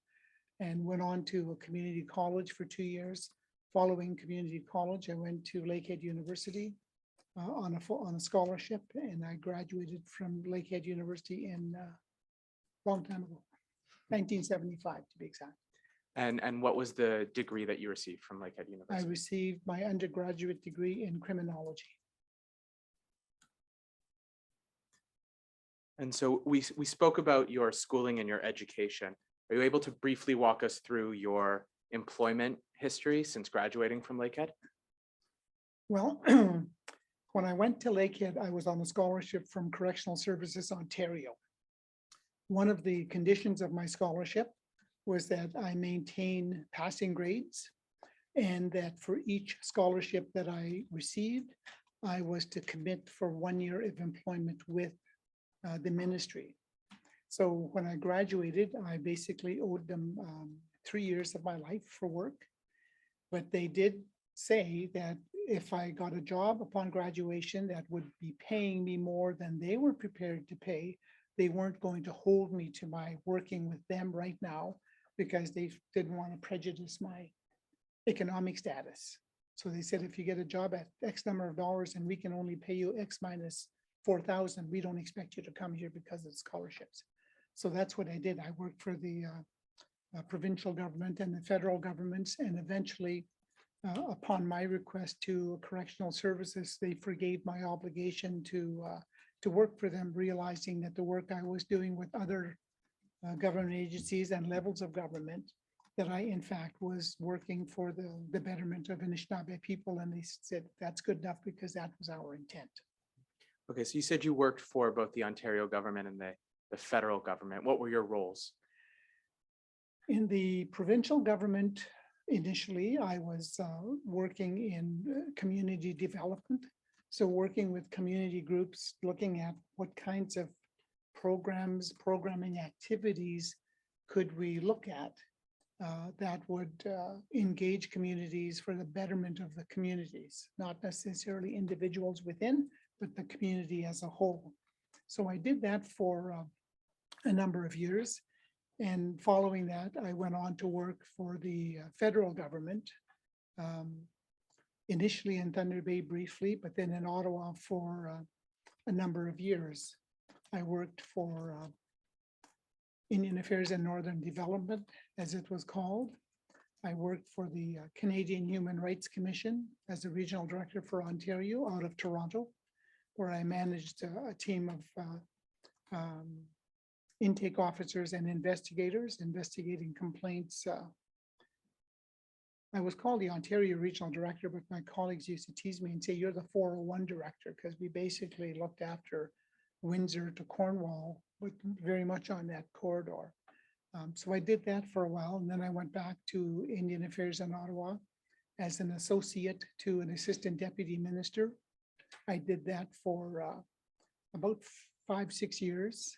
and went on to a community college for 2 years. Following community college, I went to Lakehead University on a scholarship, and I graduated from Lakehead University in a long time ago, 1975 to be exact. And what was the degree that you received from Lakehead I University? received my undergraduate degree in criminology. And so we spoke about your schooling and your education. Are you able to briefly walk us through your employment history since graduating from Lakehead? Well, when I went to Lakehead, I was on a scholarship from Correctional Services Ontario. One of the conditions of my scholarship was that I maintain passing grades, and that for each scholarship that I received, I was to commit for 1 year of employment with the ministry. So when I graduated, I basically owed them 3 years of my life for work. But they did say that if I got a job upon graduation that would be paying me more than they were prepared to pay, they weren't going to hold me to my working with them right now, because they didn't want to prejudice my economic status. So they said, if you get a job at X number of dollars and we can only pay you X minus 4,000, we don't expect you to come here because of scholarships. So that's what I did. I worked for the provincial government and the federal governments, and eventually, upon my request to correctional services, they forgave my obligation to work for them, realizing that the work I was doing with other government agencies and levels of government, that I in fact was working for the betterment of Anishinaabe people. And they said, that's good enough, because that was our intent. Okay, so you said you worked for both the Ontario government and the federal government. What were your roles? In the provincial government, initially, I was working in community development. So working with community groups, looking at what kinds of programs, programming activities could we look at that would engage communities for the betterment of the communities, not necessarily individuals within, but the community as a whole. So I did that for a number of years. And following that, I went on to work for the federal government, initially in Thunder Bay briefly, but then in Ottawa for a number of years. I worked for Indian Affairs and Northern Development, as it was called. I worked for the Canadian Human Rights Commission as a regional director for Ontario out of Toronto, where I managed a team of intake officers and investigators investigating complaints. I was called the Ontario Regional Director, but my colleagues used to tease me and say, you're the 401 director, because we basically looked after Windsor to Cornwall, but very much on that corridor. So I did that for a while, and then I went back to Indian Affairs in Ottawa as an associate to an assistant deputy minister. I did that for about 5-6 years.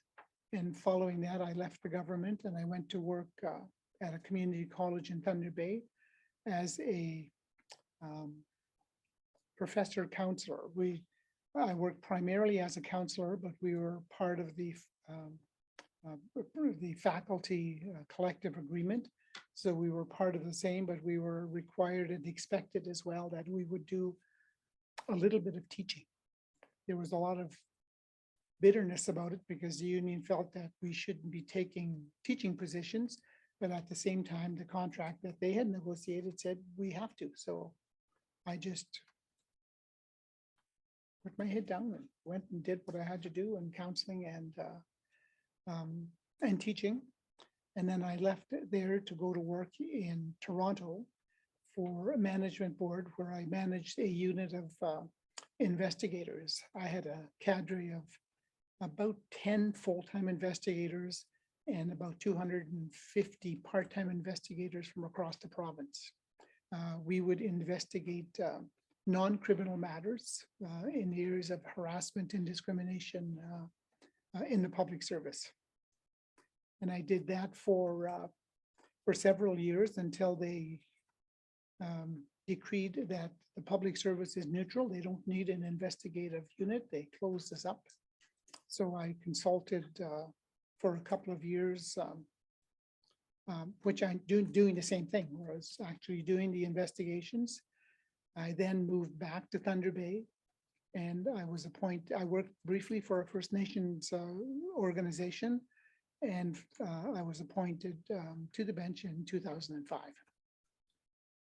And following that, I left the government and I went to work at a community college in Thunder Bay as a professor counselor. I worked primarily as a counselor, but we were part of the faculty collective agreement. So we were part of the same, but we were required and expected as well that we would do a little bit of teaching. There was a lot of bitterness about it because the union felt that we shouldn't be taking teaching positions, but at the same time, the contract that they had negotiated said we have to. So I just put my head down and went and did what I had to do in counseling and teaching. And then I left there to go to work in Toronto for a management board where I managed a unit of investigators. I had a cadre of about 10 full-time investigators and about 250 part-time investigators from across the province. We would investigate non-criminal matters in the areas of harassment and discrimination in the public service. And I did that for several years until they decreed that the public service is neutral. They don't need an investigative unit. They closed us up. So I consulted for a couple of years, which I'm doing the same thing, where I was actually doing the investigations. I then moved back to Thunder Bay and I worked briefly for a First Nations organization, and I was appointed to the bench in 2005.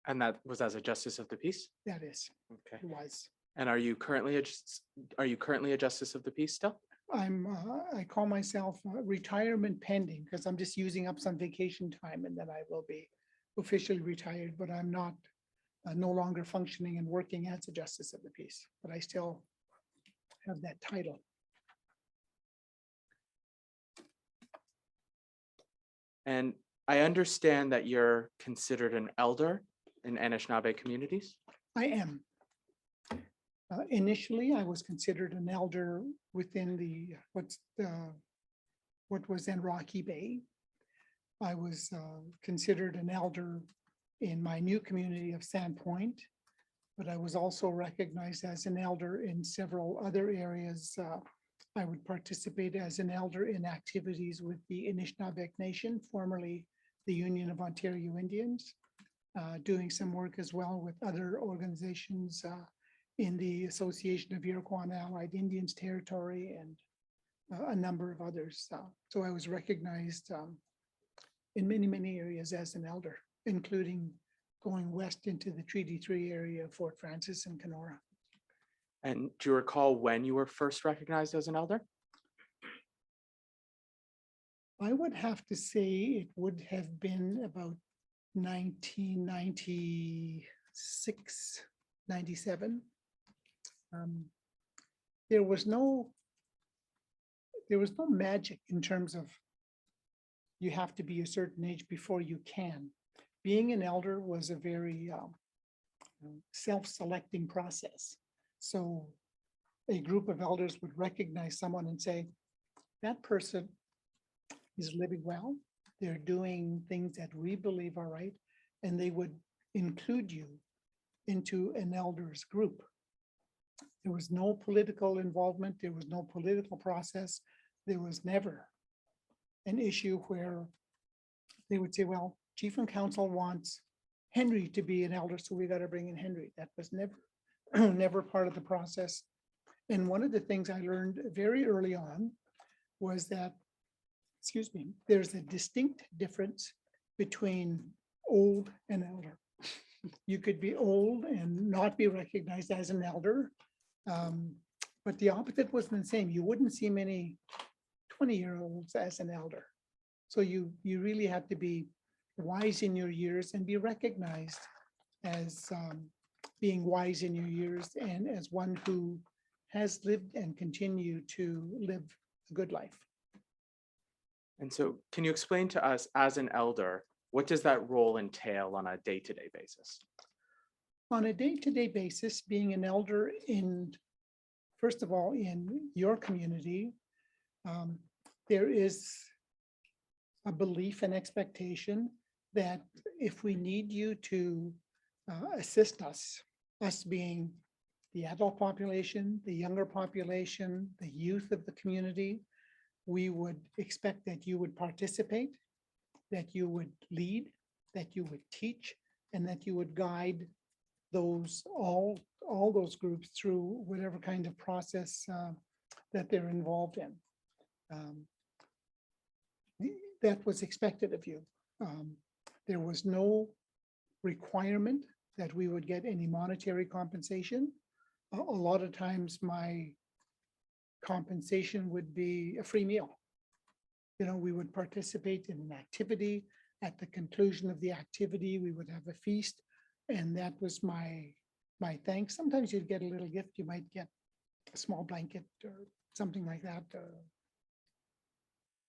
And that was as a justice of the peace? That is, Okay. it was. And are you currently a justice of the peace still? I call myself retirement pending because I'm just using up some vacation time and then I will be officially retired, but I'm not no longer functioning and working as a justice of the peace, but I still have that title. And I understand that you're considered an elder in Anishinaabe communities. I am. Initially, I was considered an elder within what was in Rocky Bay. I was considered an elder in my new community of Sandpoint, but I was also recognized as an elder in several other areas. I would participate as an elder in activities with the Anishinaabe Nation, formerly the Union of Ontario Indians, doing some work as well with other organizations in the Association of Iroquois and Allied Indians Territory and a number of others. So I was recognized in many, many areas as an elder, including going west into the Treaty 3 area of Fort Francis and Kenora. And do you recall when you were first recognized as an elder? I would have to say it would have been about 1996, 97. There was no magic in terms of you have to be a certain age before you can. Being an elder was a very self-selecting process. So a group of elders would recognize someone and say, that person is living well. They're doing things that we believe are right. And they would include you into an elders group. There was no political involvement. There was no political process. There was never an issue where they would say, well, Chief and Council wants Henry to be an elder, so we got to bring in Henry. That was never, never part of the process. And one of the things I learned very early on was that, excuse me, there's a distinct difference between old and elder. You could be old and not be recognized as an elder, but the opposite was the same. You wouldn't see many 20-year-olds as an elder. So you really have to be wise in your years and be recognized as being wise in your years and as one who has lived and continue to live a good life. And so can you explain to us as an elder, what does that role entail on a day-to-day basis? On a day-to-day basis, being an elder in, first of all, in your community, there is a belief and expectation that if we need you to assist us being the adult population, the younger population, the youth of the community. We would expect that you would participate, that you would lead, that you would teach, and that you would guide those, all those groups through whatever kind of process that they're involved in. That was expected of you. There was no requirement that we would get any monetary compensation. A lot of times my compensation would be a free meal. You know, we would participate in an activity. At the conclusion of the activity, we would have a feast. And that was my thanks. Sometimes you'd get a little gift. You might get a small blanket or something like that.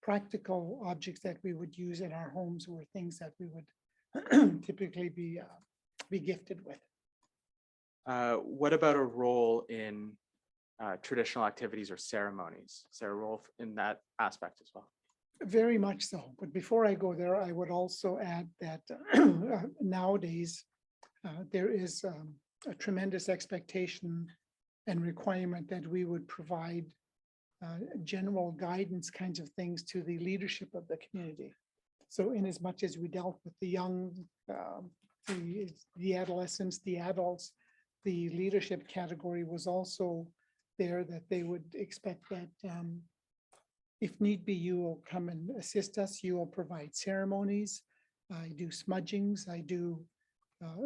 Practical objects that we would use in our homes were things that we would typically be gifted with. What about a role in traditional activities or ceremonies? Is there a role in that aspect as well? Very much so. But before I go there, I would also add that nowadays there is a tremendous expectation and requirement that we would provide general guidance kinds of things to the leadership of the community. So in as much as we dealt with the young, the adolescents, the adults, the leadership category was also there, that they would expect that if need be, you will come and assist us. You will provide ceremonies. I do smudgings. I do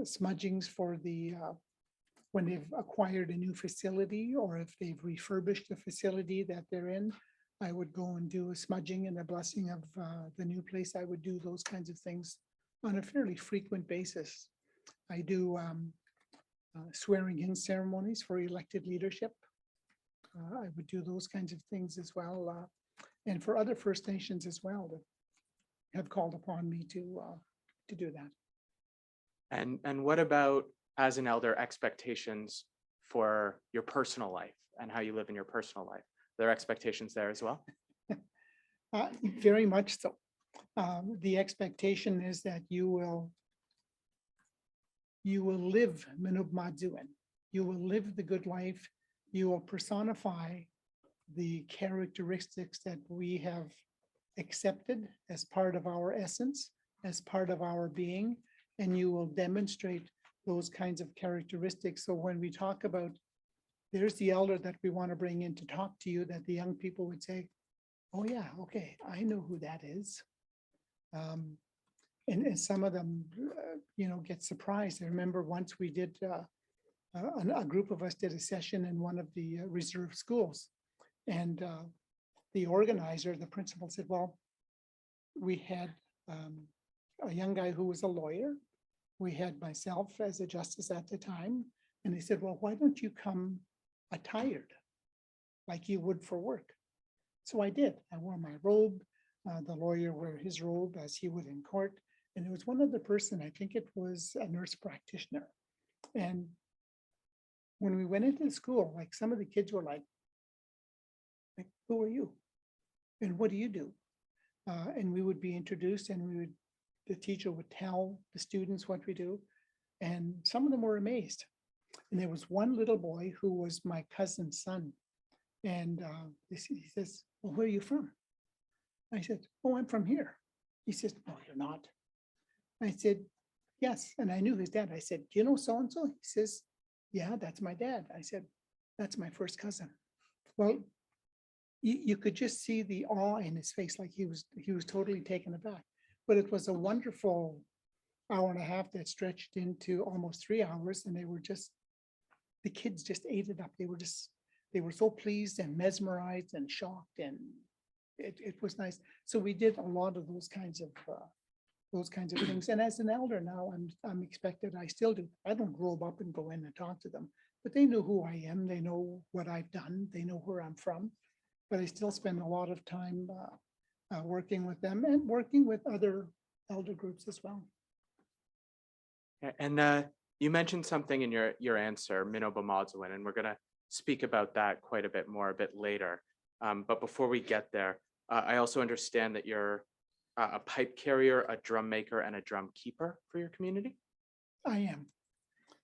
smudgings for the when they've acquired a new facility, or if they've refurbished the facility that they're in. I would go and do a smudging and a blessing of the new place. I would do those kinds of things on a fairly frequent basis. I do swearing in ceremonies for elected leadership. I would do those kinds of things as well. And for other First Nations as well that have called upon me to do that. And what about, as an elder, expectations for your personal life and how you live in your personal life? Are there expectations there as well? Very much so. The expectation is that you will live Minubmadzuin. You will live the good life. You will personify the characteristics that we have accepted as part of our essence, as part of our being, and you will demonstrate those kinds of characteristics. So when we talk about, there's the elder that we want to bring in to talk to you, that the young people would say, oh yeah, okay, I know who that is. And some of them, get surprised. I remember once we did, a group of us did a session in one of the reserve schools. And the organizer, the principal said, well, we had a young guy who was a lawyer. We had myself as a justice at the time. And they said, well, why don't you come attired like you would for work? So I did. I wore my robe. The lawyer wore his robe as he would in court. And there was one other person, I think it was a nurse practitioner. And when we went into the school, like some of the kids were like, who are you? And what do you do? And we would be introduced, and the teacher would tell the students what we do. And some of them were amazed. And there was one little boy who was my cousin's son. And he says, well, where are you from? I said, oh, I'm from here. He says, no, you're not. I said, yes. And I knew his dad. I said, do you know so-and-so? He says, yeah, that's my dad. I said, that's my first cousin. Well, you could just see the awe in his face, like he was totally taken aback. But it was a wonderful hour and a half that stretched into almost 3 hours, and the kids just ate it up. They were so pleased and mesmerized and shocked, and it was nice. So we did a lot of those kinds of things. And as an elder now, I'm expected, I still do. I don't robe up and go in and talk to them, but they know who I am. They know what I've done. They know where I'm from. But I still spend a lot of time working with them and working with other elder groups as well. And you mentioned something in your answer, Minubmadzuin, and we're going to speak about that quite a bit more a bit later. But before we get there, I also understand that you're a pipe carrier, a drum maker, and a drum keeper for your community. I am.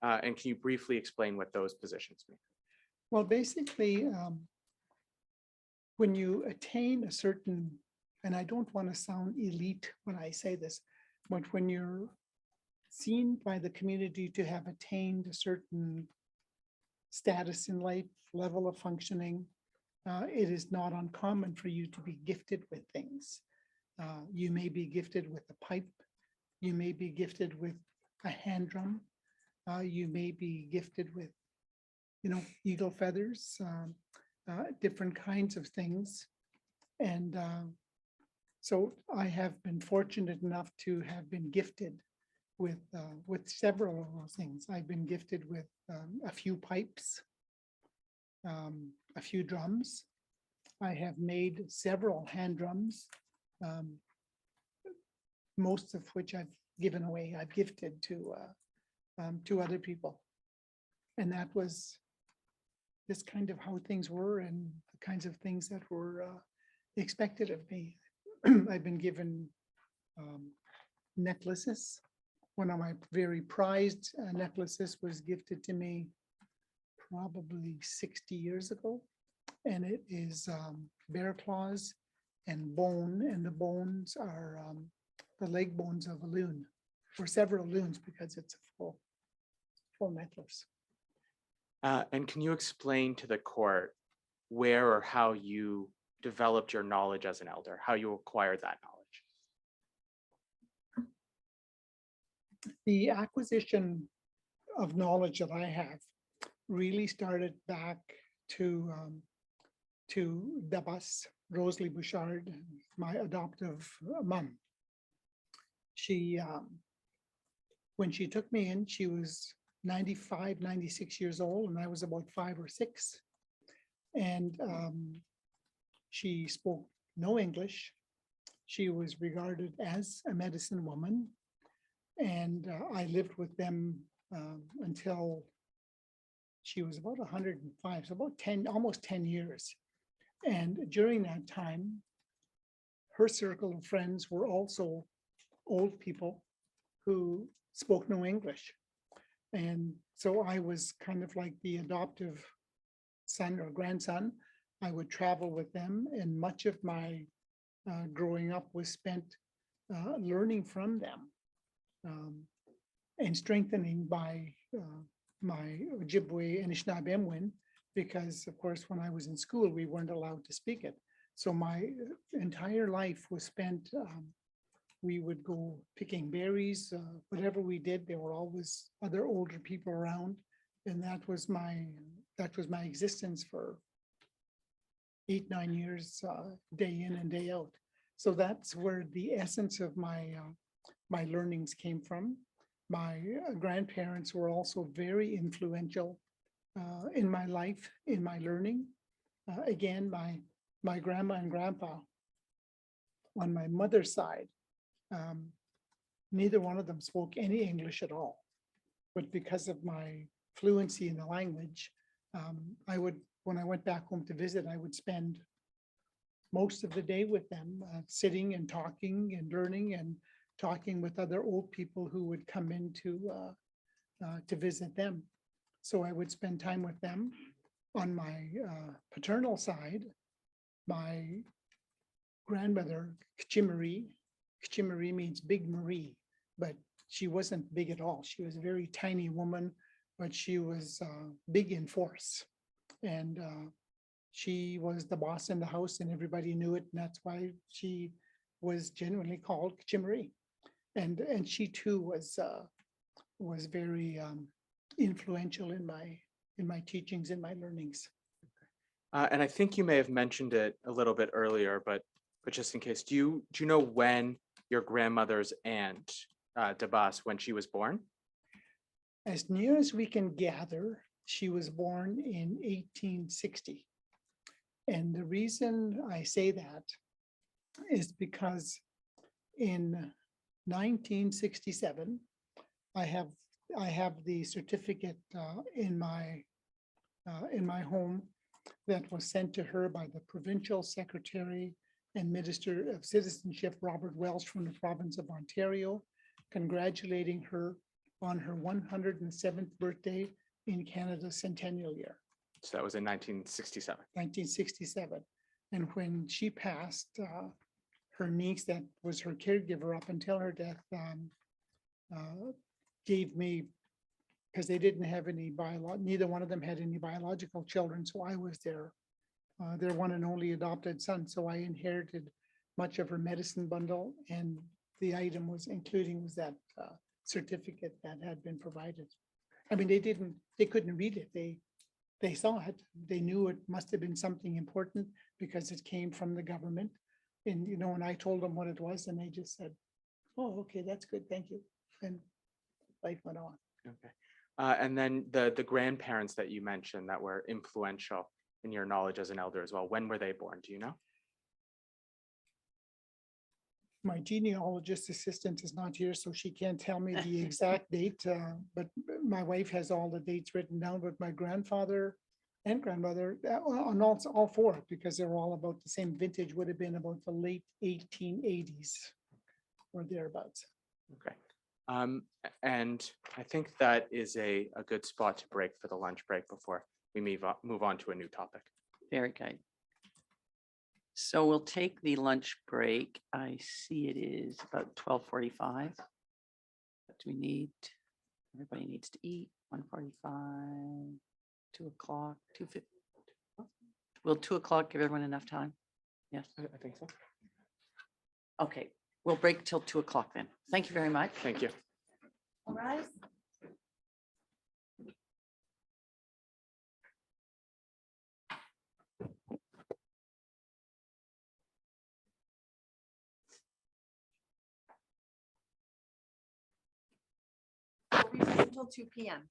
And can you briefly explain what those positions mean? Well, basically, when you attain a certain, and I don't want to sound elite when I say this, but when you're seen by the community to have attained a certain status in life, level of functioning, it is not uncommon for you to be gifted with things. You may be gifted with a pipe. You may be gifted with a hand drum. You may be gifted with, eagle feathers, different kinds of things. And so I have been fortunate enough to have been gifted with several of those things. I've been gifted with a few pipes, a few drums. I have made several hand drums, most of which I've given away. I've gifted to other people, and that was just kind of how things were and the kinds of things that were expected of me. I've been given necklaces. One of my very prized necklaces was gifted to me probably 60 years ago. And it is bear claws and bone, and the bones are the leg bones of a loon, or several loons, because it's a full necklace. And can you explain to the court where or how you developed your knowledge as an elder, how you acquired that knowledge? The acquisition of knowledge that I have really started back to Dabas, Rosalie Bouchard, my adoptive mom. She, when she took me in, she was 95, 96 years old, and I was about 5 or 6. And she spoke no English. She was regarded as a medicine woman. And I lived with them until she was about 105, so about 10, almost 10 years. And during that time, her circle of friends were also old people who spoke no English. And so I was kind of like the adoptive son or grandson. I would travel with them, and much of my growing up was spent learning from them and strengthening by my Ojibwe and Anishinaabe, because of course, when I was in school, we weren't allowed to speak it. So my entire life was spent, we would go picking berries, whatever we did, there were always other older people around. And that was my existence for 8, 9 years, day in and day out. So that's where the essence of my learnings came from. My grandparents were also very influential in my life, in my learning. Again, my grandma and grandpa on my mother's side, neither one of them spoke any English at all. But because of my fluency in the language, when I went back home to visit, I would spend most of the day with them, sitting and talking and learning and talking with other old people who would come in to visit them. So I would spend time with them. On my paternal side, my grandmother, Kchimeri means Big Marie, but she wasn't big at all. She was a very tiny woman, but she was big in force. And she was the boss in the house, and everybody knew it. And that's why she was genuinely called Kchimeri. And she too was very influential in my teachings, in my learnings. And I think you may have mentioned it a little bit earlier, but just in case, do you know when your grandmother's aunt, Dabas, when she was born? As near as we can gather, she was born in 1860. And the reason I say that is because in 1967, I have the certificate in my home that was sent to her by the Provincial Secretary and Minister of Citizenship, Robert Welsh, from the province of Ontario, congratulating her on her 107th birthday in Canada's centennial year, So that was in 1967. 1967. And when she passed, her niece, that was her caregiver up until her death, gave me, because they didn't have any neither one of them had any biological children, so I was their one and only adopted son. So I inherited much of her medicine bundle, and the item was was that certificate that had been provided. I mean, they couldn't read it. They saw it. They knew it must have been something important because it came from the government. And, you know, and I told them what it was, and they just said, oh, okay, that's good, thank you. And life went on. Okay. And then the grandparents that you mentioned that were influential in your knowledge as an elder as well, when were they born? Do you know? My genealogist assistant is not here, so she can't tell me the exact date, but my wife has all the dates written down, but my grandfather and grandmother, on all four, because they're all about the same vintage, would have been about the late 1880s or thereabouts. Okay. And I think that is a good spot to break for the lunch break before we move on to a new topic. Very good. So we'll take the lunch break. I see it is about 12:45. What do we need? Everybody needs to eat. 1:45, 2 o'clock, 2:50. Will 2 o'clock give everyone enough time? Yes. I think so. Okay, we'll break till 2 o'clock then. Thank you very much. Thank you. All rise. Recess until 2 p.m.